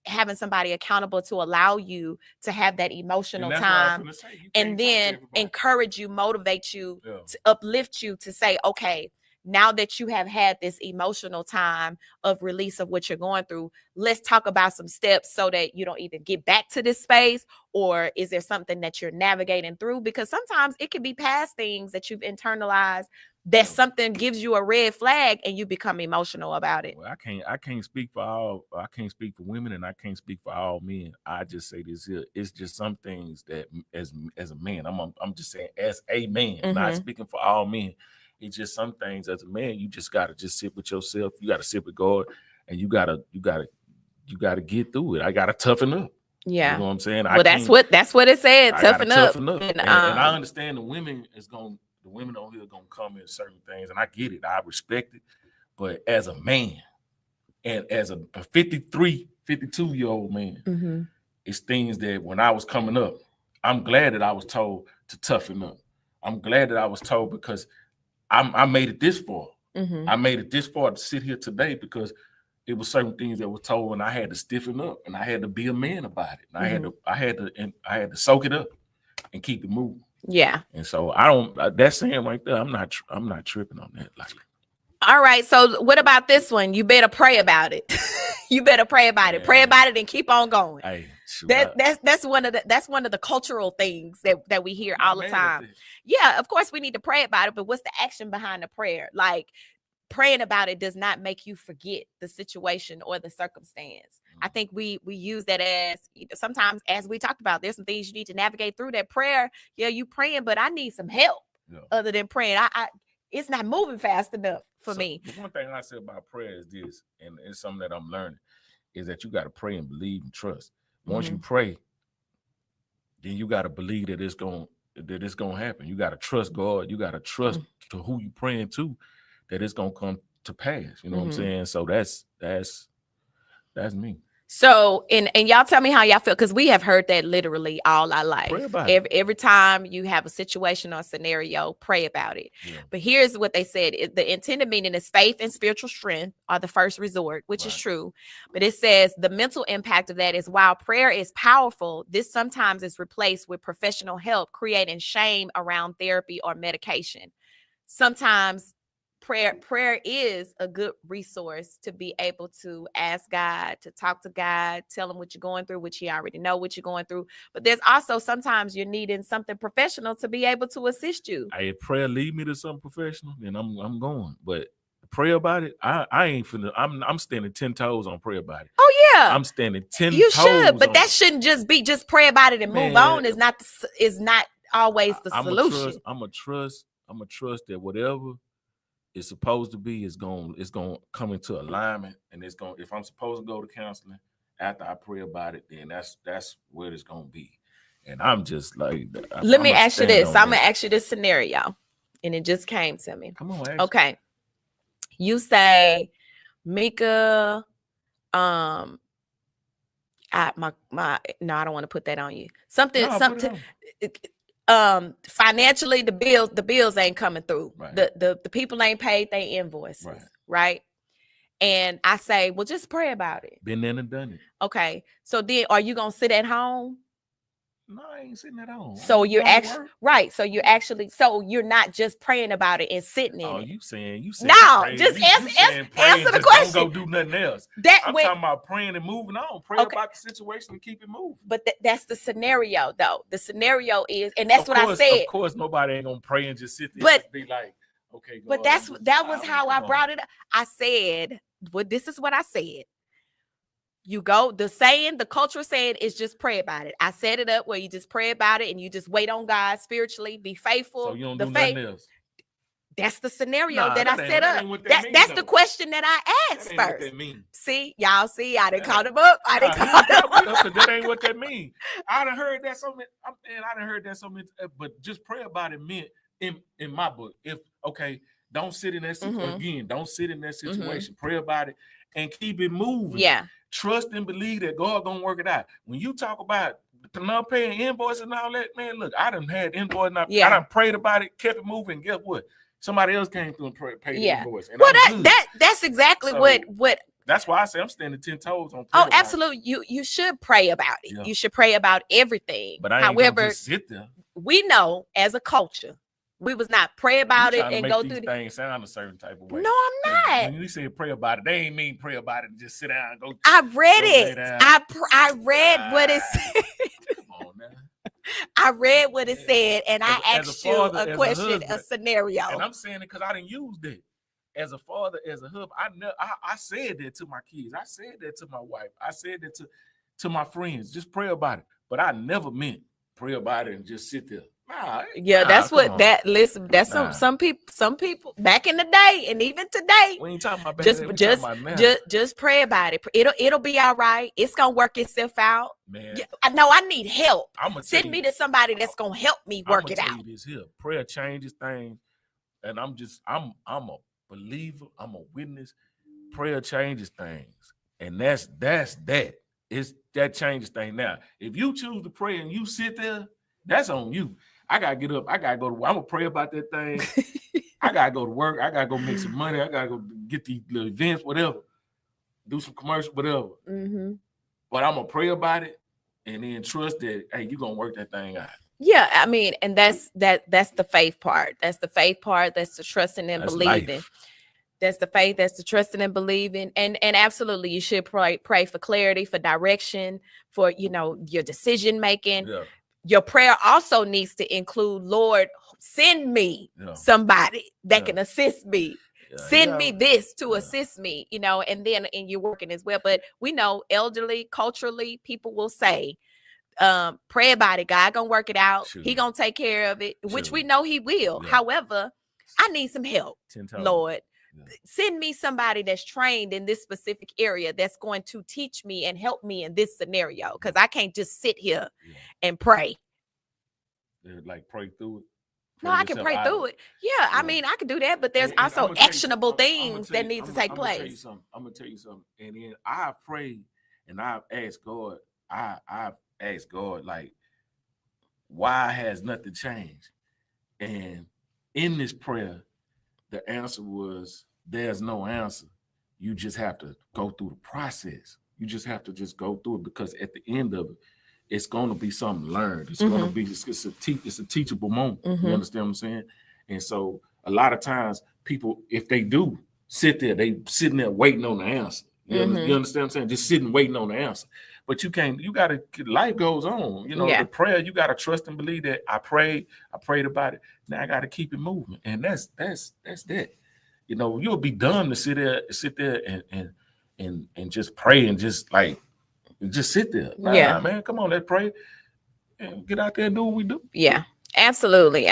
having somebody accountable to allow you to have that emotional time, and then encourage you, motivate you, to uplift you, to say, okay, now that you have had this emotional time of release of what you're going through, let's talk about some steps so that you don't either get back to this space, or is there something that you're navigating through? Because sometimes it can be past things that you've internalized, that something gives you a red flag and you become emotional about it. Well, I can't speak for women, and I can't speak for all men. I just say this here. It's just some things that as a man, I'm just saying as a man, not speaking for all men. It's just some things as a man, you just gotta just sit with yourself. You gotta sit with God, and you gotta get through it. I gotta toughen up. Yeah, you know what I'm saying. Well, that's what it said. Toughen up. And I understand the women on here gonna come in certain things, and I get it. I respect it. But as a man, and as a 53, 52-year-old man, it's things that when I was coming up, I'm glad that I was told to toughen up. I'm glad that I was told, because I made it this far. I made it this far to sit here today because it was certain things that were told, and I had to stiffen up, and I had to be a man about it. And I had to soak it up and keep it moving. Yeah. And so that's saying right there, I'm not tripping on that. Like, all right. So what about this one? You better pray about it. You better pray about it. Pray about it and keep on going. Hey, shoot, that's one of the cultural things that we hear all the time. Yeah, of course we need to pray about it, but what's the action behind the prayer? Like, praying about it does not make you forget the situation or the circumstance. I think we use that as, sometimes, as we talked about, there's some things you need to navigate through. That prayer, you praying, but I need some help other than praying. It's not moving fast enough for me. The one thing I say about prayer is this, and it's something that I'm learning, is that you got to pray and believe and trust. Once you pray, then you got to believe that it's going to happen. You got to trust God. You got to trust to who you praying to, that it's going to come to pass. You know what I'm saying? So that's me. So, and y'all tell me how y'all feel, because we have heard that literally all our life. Every time you have a situation or a scenario, pray about it. Yeah. But here's what they said. The intended meaning is faith and spiritual strength are the first resort, which is true. But it says the mental impact of that is, while prayer is powerful, this sometimes is replaced with professional help, creating shame around therapy or medication. Sometimes prayer is a good resource to be able to ask God, to talk to God, tell him what you're going through, which he already know what you're going through. But there's also sometimes you're needing something professional to be able to assist you. If prayer lead me to something professional, then I'm going. But pray about it, I ain't finna. I'm standing 10 toes on pray about it. Oh yeah, I'm standing 10 you toes. You should, but that shouldn't just be pray about it and move on. Is not always the solution. I'm a trust that whatever it's supposed to be is going to come into alignment, and it's going. If I'm supposed to go to counseling after I pray about it, then that's where it's going to be. And I'm just like, let me ask you this. I'm gonna ask you this scenario, and it just came to me. Come on. Okay, you say, Mika, I don't want to put that on you. Something. Financially, the bills ain't coming through. Right. The people ain't paid their invoices, right? And I say, well, just pray about it. Been there and done it. Okay, so then are you gonna sit at home? No, I ain't sitting at home. So you're actually right. So you're not just praying about it and sitting in it. Oh, you saying no? Praying. Just answer the question. Don't go do nothing else. I'm talking about praying and moving on. Pray about the situation and keep it moving. But that's the scenario, though. The scenario is, and that's what I said. Of course, nobody ain't gonna pray and just sit there and be like, Okay, God, but that was how I brought it up. I said, well, this is what I said. You go, the cultural saying is just pray about it. I set it up where you just pray about it and you just wait on God spiritually, be faithful. So you don't do nothing else. That's the scenario that I set up. That's the question that I asked first. What that mean. See, y'all see, I didn't call them up. I didn't call them up. That ain't what that mean. I done heard that so many, but just pray about it meant in my book. If don't sit in that situation again. Don't sit in that situation. Pray about it and keep it moving. Yeah. Trust and believe that God gonna work it out. When you talk about not paying invoices and all that, man, look, I done had invoices. I done prayed about it, kept it moving. Guess what? Somebody else came through and paid the invoice. And well, that's exactly what. That's why I say I'm standing 10 toes on. Oh, absolutely. You should pray about it. Yeah. You should pray about everything. But I ain't gonna just sit there. We know as a culture, we was not pray about it and go through these things sound a certain type of way. No, I'm not. When you say pray about it, they ain't mean pray about it and just sit down and go. I read it. I read what it said. Come on now. I read what it said, and I asked you a question, a scenario. And I'm saying it because I didn't use that. As a father, as a husband, I said that to my kids. I said that to my wife. I said that to my friends. Just pray about it. But I never meant pray about it and just sit there. That's what that. Listen, that's some people back in the day, and even today. We ain't talking about back just pray about it. It'll be all right. It's gonna work itself out. Man, I know I need help. Send me to somebody that's gonna help me work it out. This here. Prayer changes things, and I'm a believer. I'm a witness. Prayer changes things, and that's that. It's that changes things. Now, if you choose to pray and you sit there, that's on you. I gotta get up. I gotta go to. I'm gonna pray about that thing. I gotta go to work. I gotta go make some money. I gotta go get these little events, whatever. Do some commercial, whatever. Mm-hmm. But I'm gonna pray about it and then trust that you gonna work that thing out. Yeah, I mean, and that's the faith part. That's the faith part. That's the trusting and believing. Life. That's the faith. That's the trusting and believing. And absolutely, you should pray for clarity, for direction, for your decision making. Yeah. Your prayer also needs to include, Lord, send me somebody that can assist me. Yeah, send me this to assist me, and then you're working as well. But we know elderly, culturally, people will say, pray about it. God gonna work it out. True. He gonna take care of it, which we know he will. Yeah. However, I need some help, Lord. Send me somebody that's trained in this specific area that's going to teach me and help me in this scenario, because I can't just sit here and pray. Like pray through it. No, I can pray through it. Yeah, I mean, I can do that, but there's also actionable things that need to take place. I'm gonna tell you something. And then I prayed and I've asked God. I've asked God, like, why has nothing changed? And in this prayer, the answer was, there's no answer. You just have to go through the process. You just have to just go through it, because at the end of it, it's going to be something learned. It's going to be, it's a teachable moment. You understand what I'm saying? And so a lot of times people, if they do sit there, they sitting there waiting on the answer. You understand what I'm saying? Just sitting waiting on the answer. But you got to, life goes on. The prayer, you got to trust and believe that I prayed about it. Now I got to keep it moving. And that's that. You'll be dumb to sit there and just pray and just sit there. Man, come on, let's pray and get out there and do what we do. Yeah. Absolutely.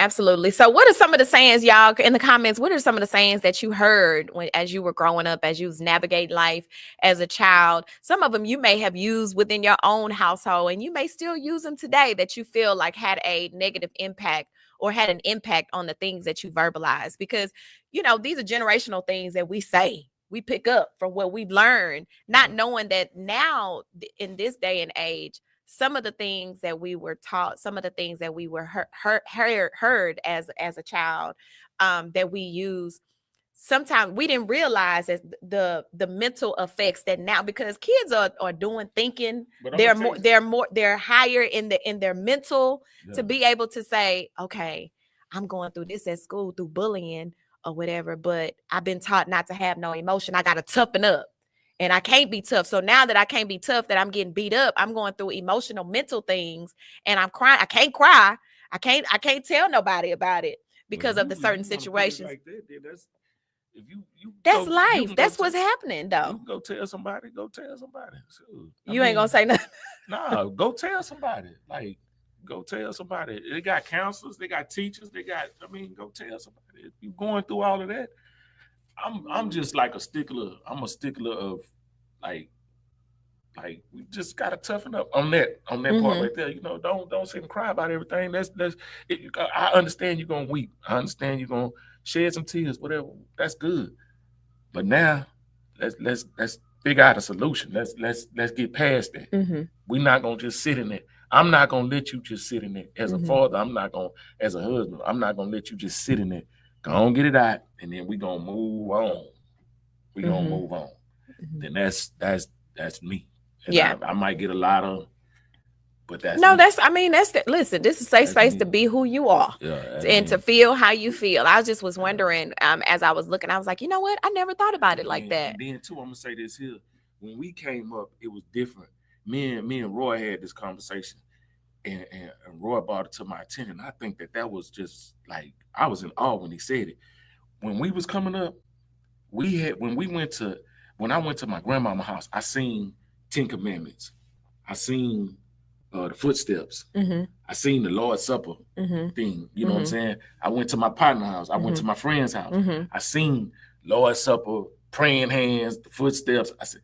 So what are some of the sayings, y'all, in the comments? What are some of the sayings that you heard as you were growing up, as you was navigating life as a child? Some of them you may have used within your own household, and you may still use them today, that you feel like had a negative impact or had an impact on the things that you verbalize. Because, these are generational things that we say. We pick up from what we've learned, not knowing that now in this day and age, some of the things that we were taught, some of the things that we were heard as a child, that we use, sometimes we didn't realize as the mental effects that now, because kids are doing thinking, they're higher in their mental to be able to say, okay, I'm going through this at school through bullying or whatever, but I've been taught not to have no emotion. I got to toughen up. And I can't be tough. So now that I can't be tough, that I'm getting beat up, I'm going through emotional, mental things, and I'm crying. I can't cry. I can't tell nobody about it because of the certain situations. Like that, that's if you that's go, life. You that's what's happening, though. You go tell somebody. Sure. You ain't gonna say nothing. Nah, go tell somebody. Like, go tell somebody. They got counselors. They got teachers. Go tell somebody. If you're going through all of that, I'm just like a stickler. I'm a stickler of like we just gotta toughen up on that part right there. Don't sit and cry about everything. I understand you're gonna weep. I understand you're gonna shed some tears, whatever. That's good. But now let's figure out a solution. Let's get past that. We're not gonna just sit in it. I'm not gonna let you just sit in it. As a father, I'm not gonna, as a husband, I'm not gonna let you just sit in it. Go on, get it out, and then we're gonna move on. We're gonna move on. Then that's me. And I might get a lot of, but that's no. Me. Listen, this is a safe space to be who you are, and to feel how you feel. I just was wondering, as I was looking, I was like, you know what? I never thought about it like that. And then too, I'm gonna say this here: when we came up, it was different. Me and Roy had this conversation, and Roy brought it to my attention. I think that was just like, I was in awe when he said it. When we was coming up, when I went to my grandmama's house, I seen 10 Commandments. I seen the footsteps. I seen the Lord's Supper thing. You know what I'm saying? I went to my partner's house. I went to my friend's house. I seen Lord's Supper, praying hands, the footsteps. I said,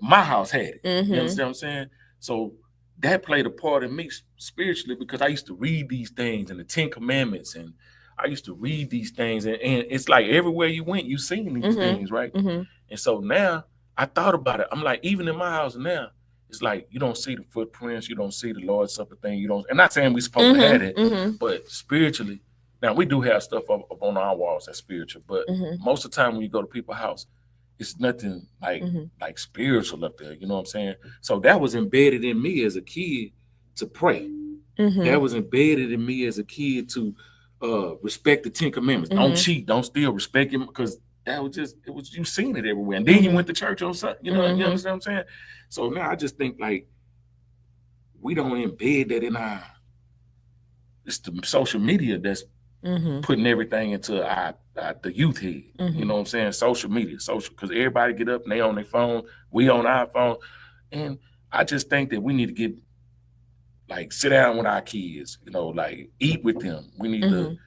my house had it. You understand what I'm saying? So that played a part in me spiritually, because I used to read these things and the 10 Commandments, and I used to read these things, and it's like everywhere you went, you seen these things, right? And so now I thought about it. I'm like, even in my house now, it's like you don't see the footprints, you don't see the Lord's Supper thing, you don't. I'm not saying we're supposed to have it, but spiritually, now we do have stuff up on our walls that's spiritual, but most of the time when you go to people's house, it's nothing like spiritual up there. You know what I'm saying? So that was embedded in me as a kid to pray. That was embedded in me as a kid to respect the 10 Commandments. Don't cheat, don't steal, respect him, because that was you seen it everywhere. And then you went to church on Sunday. You know, you understand what I'm saying? So now I just think like we don't embed that in it's the social media that's putting everything into the youth head. You know what I'm saying? Social media, because everybody get up and they on their phone, we on our phone. And I just think that we need to get sit down with our kids, eat with them. We need to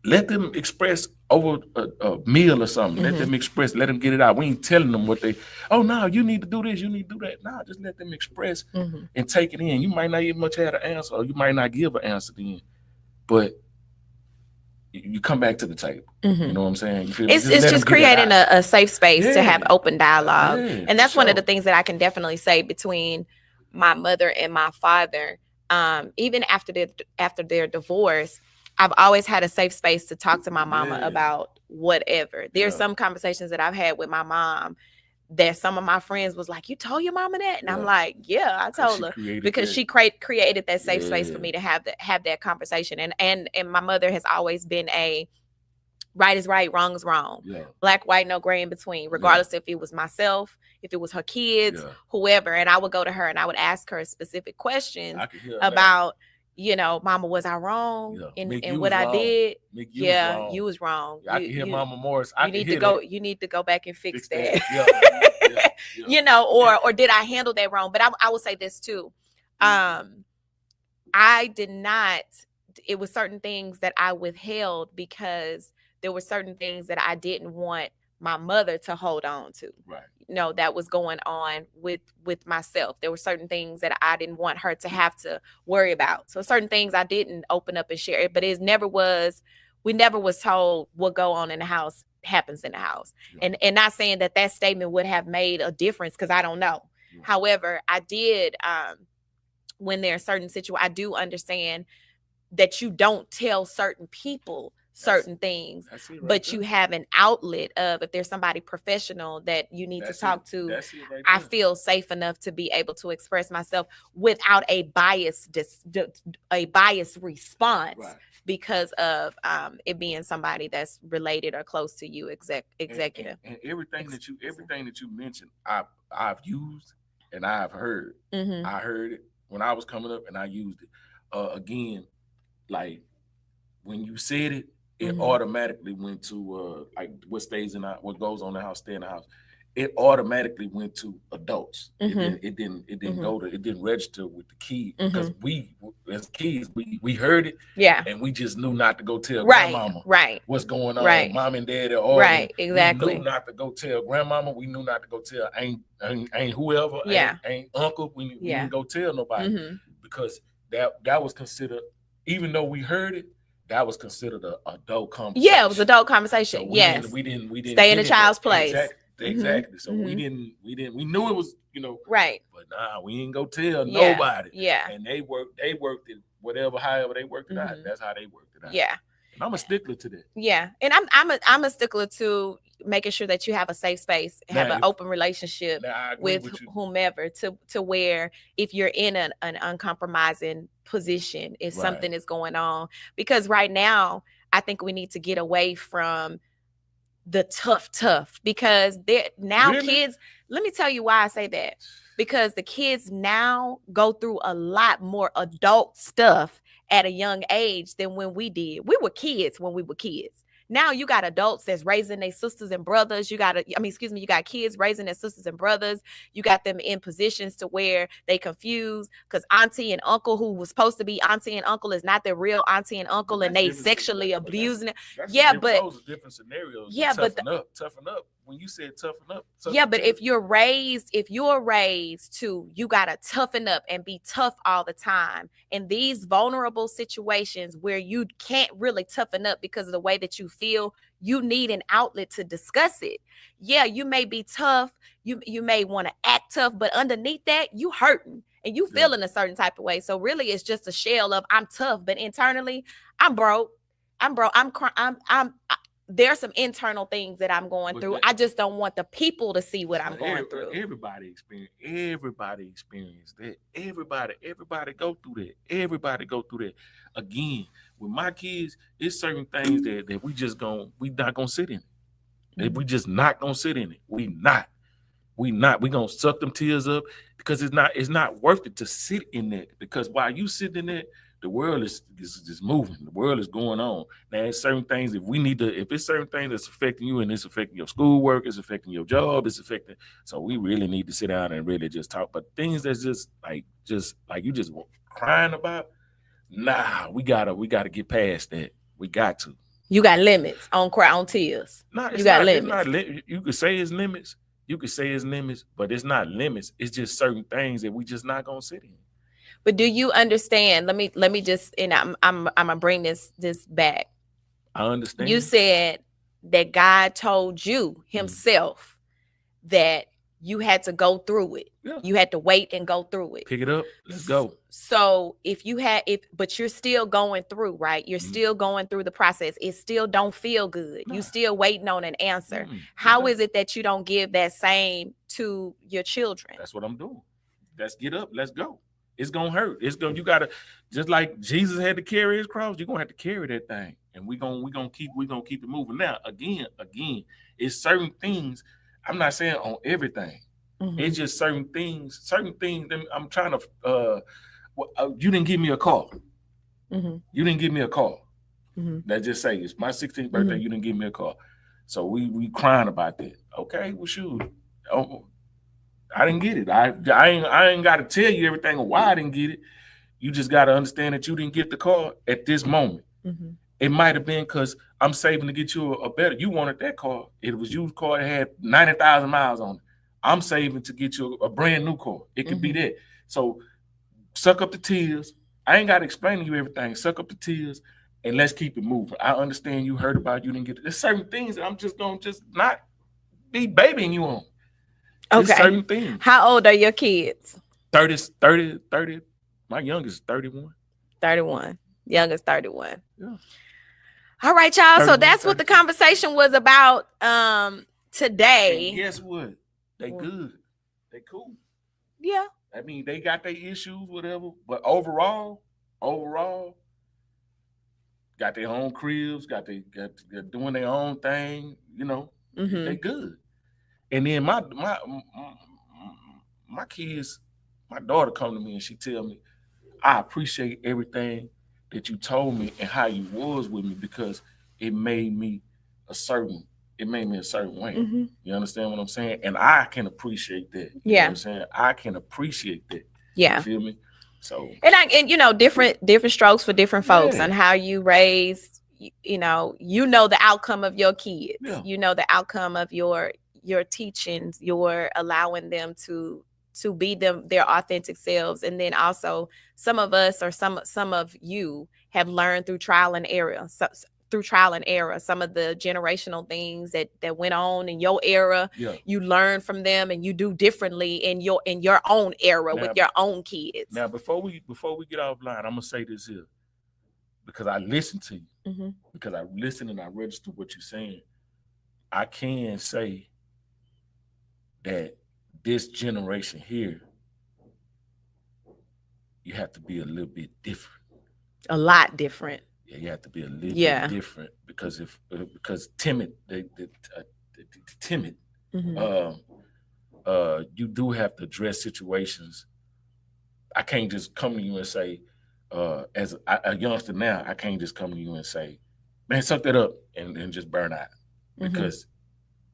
let them express over a meal or something. Let them express, let them get it out. We ain't telling them no, you need to do this, you need to do that. No, just let them express and take it in. You might not even much have an answer, or you might not give an answer then, but you come back to the table. You know what I'm saying? It's just creating a safe space to have open dialogue. And that's one of the things that I can definitely say between my mother and my father. Even after their divorce, I've always had a safe space to talk to my mama about whatever. There's some conversations that I've had with my mom that some of my friends was like, you told your mama that? And I'm like, yeah, I told her, because she created that safe space for me to have that conversation. And my mother has always been a right is right, wrong is wrong. Black, white, no gray in between, regardless if it was myself, if it was her kids, whoever. And I would go to her and I would ask her specific questions about, mama, was I wrong in what I did? You was wrong. I can hear Mama Morris. You need to go back and fix that. Or did I handle that wrong? But I will say this too. I did not. It was certain things that I withheld because there were certain things that I didn't want my mother to hold on to. Right. That was going on with myself. There were certain things that I didn't want her to have to worry about. So certain things I didn't open up and share. But we never was told what go on in the house happens in the house. And not saying that statement would have made a difference, because I don't know. However, I did, when there are certain situations, I do understand that you don't tell certain people certain things, but you have an outlet of, if there's somebody professional that you need to talk to, I feel safe enough to be able to express myself without a biased response because of it being somebody that's related or close to you, executive. And everything that you mentioned, I've used and I've heard. I heard it when I was coming up and I used it. Again, when you said it, it automatically went to like what goes on the house, stay in the house. It automatically went to adults. It didn't go to, it didn't register with the kids because we as kids we heard it, and we just knew not to go tell grandmama what's going on. Mom and dad are arguing. Right, exactly. We knew not to go tell grandmama. We knew not to go tell ain't whoever. Ain't uncle. We didn't go tell nobody because that was considered, even though we heard it, that was considered an adult conversation. Yeah, it was adult conversation. So we didn't stay in a child's place. Exactly. So we knew it was, right. But we ain't go tell nobody. Yeah. And they worked it however they worked it out. That's how they worked it out. Yeah. And I'm a stickler to that. Yeah. And I'm a stickler to making sure that you have a safe space, have an open relationship with whomever to where if you're in an uncompromising position, if something is going on, because right now I think we need to get away from the tough, because kids, let me tell you why I say that, because the kids now go through a lot more adult stuff at a young age than when we did. We were kids when we were kids. Now you got adults that's raising their sisters and brothers. You got kids raising their sisters and brothers. You got them in positions to where they confuse because auntie and uncle, who was supposed to be auntie and uncle, is not their real auntie and uncle, and they sexually abusing it. But those are different scenarios. Toughen up. When you said toughen up. But if you're raised to, you gotta toughen up and be tough all the time. In these vulnerable situations where you can't really toughen up because of the way that you feel, you need an outlet to discuss it. Yeah, you may be tough. You may want to act tough, but underneath that, you hurting and you feeling a certain type of way. So really, it's just a shell of I'm tough, but internally, I'm broke. There's some internal things that I'm going through. I just don't want the people to see what I'm going through. Everybody experience that. Everybody go through that. Everybody go through that. Again, with my kids, it's certain things that we not gonna sit in it. We just not gonna sit in it. We gonna suck them tears up because it's not worth it to sit in that, because while you sit in that, the world is moving. The world is going on. Now, it's certain things if it's certain things that's affecting you and it's affecting your schoolwork, it's affecting your job, so we really need to sit down and really just talk. But things that's just like you just crying about, we gotta get past that. We got to. You got limits on tears. You got limits. You could say it's limits. But it's not limits. It's just certain things that we just not gonna sit in. But do you understand? Let me just, and I'm gonna bring this back. I understand. You said that God told you himself that you had to go through it. Yeah. You had to wait and go through it. Pick it up. Let's go. So but you're still going through, right? You're still going through the process. It still don't feel good. You still waiting on an answer. How is it that you don't give that same to your children? That's what I'm doing. Let's get up. Let's go. It's gonna hurt. You gotta, just like Jesus had to carry his cross, you're gonna have to carry that thing. And we're gonna keep it moving. Now, again, it's certain things. I'm not saying on everything. It's just certain things. I'm trying to you didn't give me a call. You didn't give me a call. Let's just say it's my 16th birthday, you didn't give me a call. So we crying about that. Okay, well shoot. I didn't get it. I ain't got to tell you everything of why I didn't get it. You just got to understand that you didn't get the car at this moment. It might have been because I'm saving to get you a better. You wanted that car. It was used car. It had 90,000 miles on it. I'm saving to get you a brand new car. It could be that. So suck up the tears. I ain't got to explain to you everything. Suck up the tears and let's keep it moving. I understand you heard about it. You didn't get it. There's certain things that I'm just going to not be babying you on. Okay. Certain things. How old are your kids? 30. My youngest is 31. 31. Youngest 31. Yeah. All right, y'all. So that's what the conversation was about today. And guess what? They good. They cool. Yeah. I mean, they got their issues, whatever. But overall, got their own cribs, got doing their own thing. They good. And then my kids, my daughter come to me and she tell me, I appreciate everything that you told me and how you was with me, because it made me a certain way. Mm-hmm. You understand what I'm saying? And I can appreciate that. You know what I'm saying? I can appreciate that. Yeah. You feel me? So and different strokes for different folks on how you raise, you know the outcome of your kids. Yeah. You know the outcome of your teachings, your allowing them to be their authentic selves. And then also some of us, or some of you, have learned through trial and error. Some of the generational things that went on in your era, you learn from them and you do differently in your own era with your own kids. Now, before we get offline, I'm gonna say this here, because I listen to you, because I listen and I register what you're saying. I can say that this generation here, you have to be a little bit different. A lot different. Yeah, you have to be a little bit different, because timid, timid. You do have to address situations. I can't just come to you and say, as a youngster now, I can't just come to you and say, man, suck that up and just burn out, because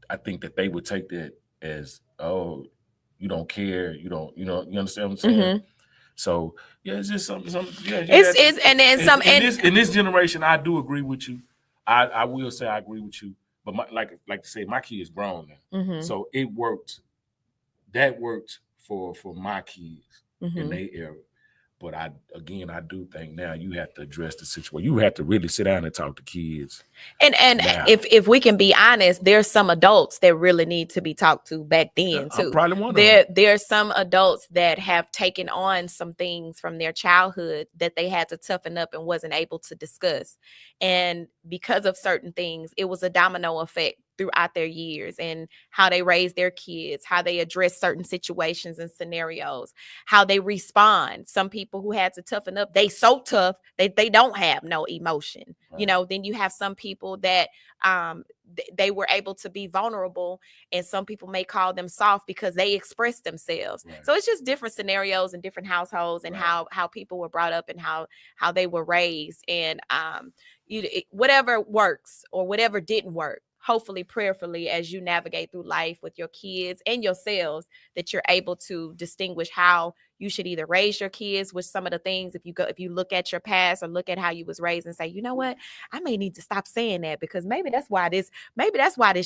I think that they would take that as, oh, you don't care, you understand what I'm saying? So it's just something. In this generation, I do agree with you. I will say I agree with you. But like to say, my kid is grown now, so it worked. That worked for my kids in their era. But I do think now you have to address the situation. You have to really sit down and talk to kids. And if we can be honest, there's some adults that really need to be talked to back then too. Probably one there's some adults that have taken on some things from their childhood that they had to toughen up and wasn't able to discuss. And because of certain things, it was a domino effect throughout their years, and how they raise their kids, how they address certain situations and scenarios, how they respond. Some people who had to toughen up, they so tough they don't have no emotion. Right. Then you have some people that they were able to be vulnerable, and some people may call them soft because they express themselves. Right. So it's just different scenarios and different households, and how people were brought up and how they were raised. And whatever works or whatever didn't work, hopefully, prayerfully, as you navigate through life with your kids and yourselves, that you're able to distinguish how you should either raise your kids with some of the things. If you look at your past or look at how you was raised and say, you know what, I may need to stop saying that, because maybe that's why this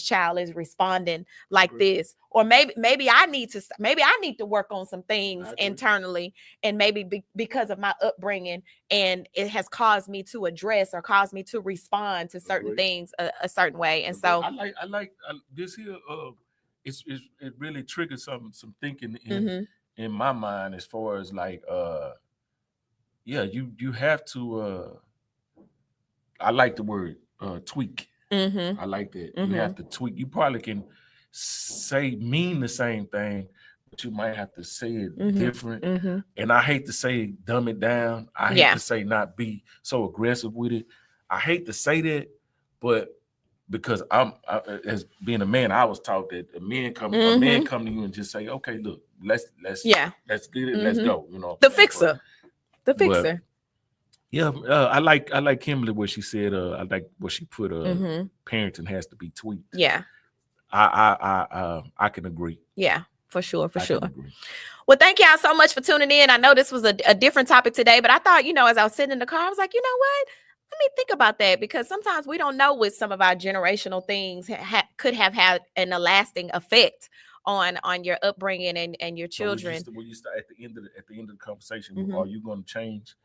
child is responding like this. Or maybe I need to work on some things internally, and maybe because of my upbringing, and it has caused me to address or caused me to respond to certain things a certain way. And so I like this here. It really triggered some thinking in my mind, as far as like you have to I like the word tweak. I like that. You have to tweak. You probably can mean the same thing, but you might have to say it different. And I hate to say dumb it down. I hate to say not be so aggressive with it. I hate to say that, but because as being a man, I was taught that a man come to you and just say, okay, look, let's get it, let's go. The fixer. I like Kimberly what she said. I like what she put. Parenting has to be tweaked. Yeah, I can agree. Yeah, for sure. Well, thank y'all so much for tuning in. I know this was a different topic today, but I thought, as I was sitting in the car, I was like, you know what? Let me think about that, because sometimes we don't know what some of our generational things could have had a lasting effect on your upbringing and your children. So when you start at the end of the conversation, are you going to change,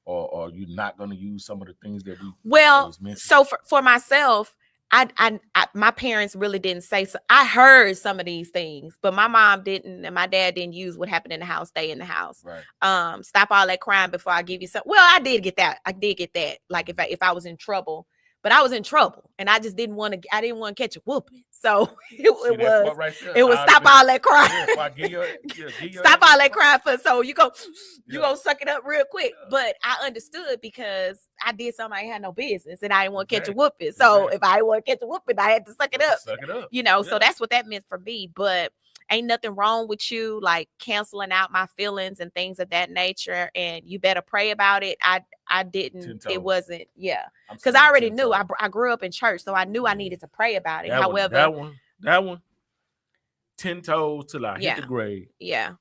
or are you not going to use some of the things that we? Well, so for myself, I my parents really didn't say so. I heard some of these things, but my mom didn't, and my dad didn't use what happened in the house, stay in the house. Right. Stop all that crying before I give you some. Well, I did get that. Like if I was in trouble, but I was in trouble, and I just didn't want to. I didn't want to catch a whooping, so it was stop all that crying. Stop all that crying so you go suck it up real quick. But I understood, because I did something I had no business, and I didn't want to catch a whooping. So if I didn't want to catch a whooping, I had to suck it up. So that's what that meant for me. But ain't nothing wrong with you like canceling out my feelings and things of that nature. And you better pray about it. I didn't. It wasn't. Yeah, because I already knew. I grew up in church, so I knew I needed to pray about it. However, that one, 10 toes till I hit the grave. Yeah.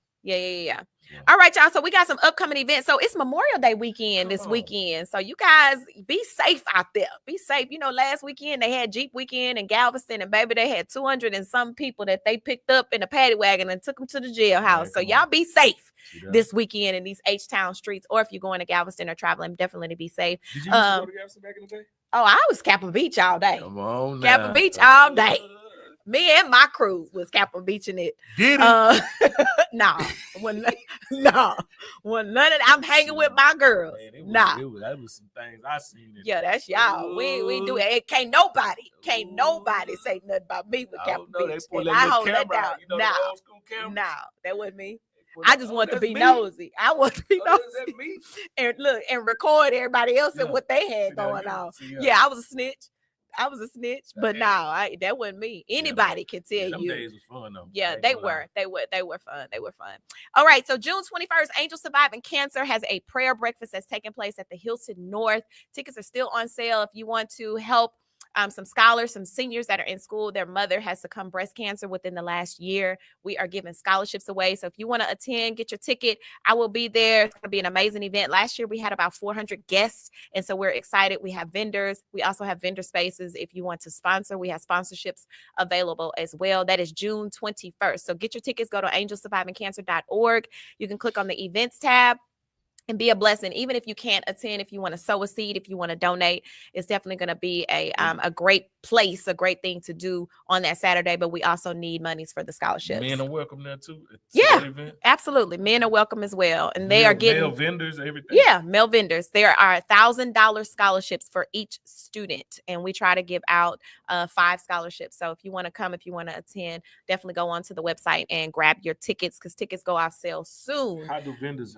All right, y'all. So we got some upcoming events. So it's Memorial Day weekend this weekend. So you guys be safe out there. Be safe. You know, last weekend they had Jeep weekend in Galveston, and baby, they had 200 and some people that they picked up in a paddy wagon and took them to the jailhouse. So y'all be safe this weekend in these H-Town streets, or if you're going to Galveston or traveling, definitely to be safe. Did you used to go to Galveston back in the day? Oh, I was Capitol Beach all day. Come on now. Capitol Beach all day. Me and my crew was Capitol Beaching it. Did it? Nah. When none of that. I'm hanging with my girls. Man, that was some things I seen. Yeah, that's y'all. We do it. Can't nobody say nothing about me with Capitol Beach. I hold that down. No, that wasn't me. I just want to be nosy. I want to be nosy. And look and record everybody else and what they had going on. Yeah, I was a snitch. But no, that wasn't me. Anybody can tell you. Them days was fun though. Yeah, they were fun. All right, so June 21st, Angels Surviving Cancer has a prayer breakfast that's taking place at the Hilton North. Tickets are still on sale if you want to help some scholars, some seniors that are in school. Their mother has succumbed breast cancer within the last year. We are giving scholarships away. So if you want to attend, get your ticket. I will be there. It's going to be an amazing event. Last year, we had about 400 guests. And so we're excited. We have vendors. We also have vendor spaces. If you want to sponsor, we have sponsorships available as well. That is June 21st. So get your tickets. Go to angelsurvivingcancer.org. You can click on the events tab and be a blessing. Even if you can't attend, if you want to sow a seed, if you want to donate, it's definitely going to be a great place, a great thing to do on that Saturday. But we also need monies for the scholarships. Men are welcome there too. Yeah, absolutely. Men are welcome as well, and they are getting male vendors, everything. Yeah, male vendors. There are $1,000 scholarships for each student, and we try to give out 5 scholarships. So if you want to come, if you want to attend, definitely go onto the website and grab your tickets because tickets go off sale soon. How do vendors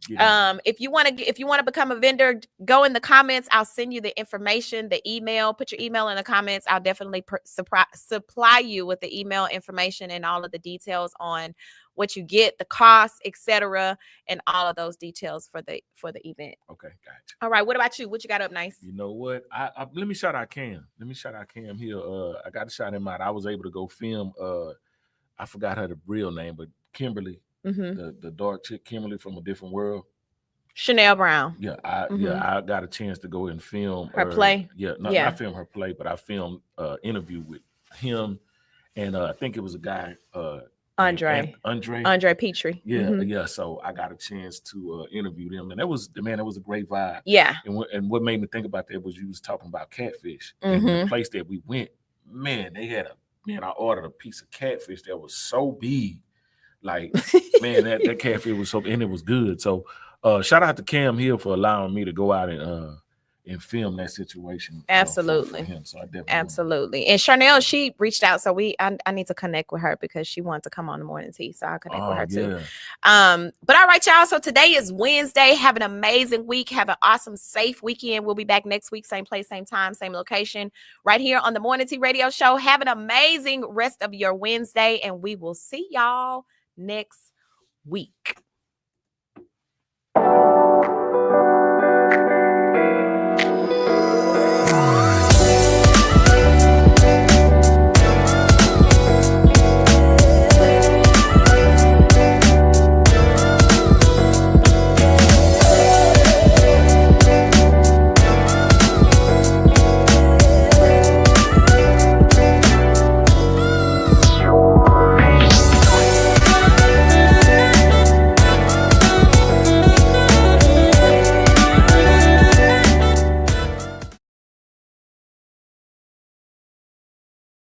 get? If you want to become a vendor, go in the comments. I'll send you the information, the email. Put your email in the comments. I'll definitely supply you with the email information and all of the details on what you get, the cost, etc., and all of those details for the event. Okay, gotcha. All right, what about you? What you got up nice? You know what? I let me shout out Cam. Here. I got to shout him out. I was able to go film. I forgot her real name, but Kimberly, the dark chick, Kimberly from A Different World. Chanel Brown. Yeah, I got a chance to go and film her play. Yeah, not film her play, but I filmed interview with him, and I think it was a guy, Andre Petrie. Yeah. So I got a chance to interview them, and that was a great vibe. Yeah. And what made me think about that was you was talking about catfish. And the place that we went, man, I ordered a piece of catfish that was so big, like man, that catfish was so, and it was good. So. Shout out to Cam Hill for allowing me to go out and film that situation. Absolutely. For him. So I definitely absolutely. And Charnel, she reached out, so I need to connect with her because she wanted to come on the morning tea. So I'll connect with her too. But all right, y'all. So today is Wednesday. Have an amazing week. Have an awesome, safe weekend. We'll be back next week, same place, same time, same location, right here on the Morning Tea Radio Show. Have an amazing rest of your Wednesday, and we will see y'all next week.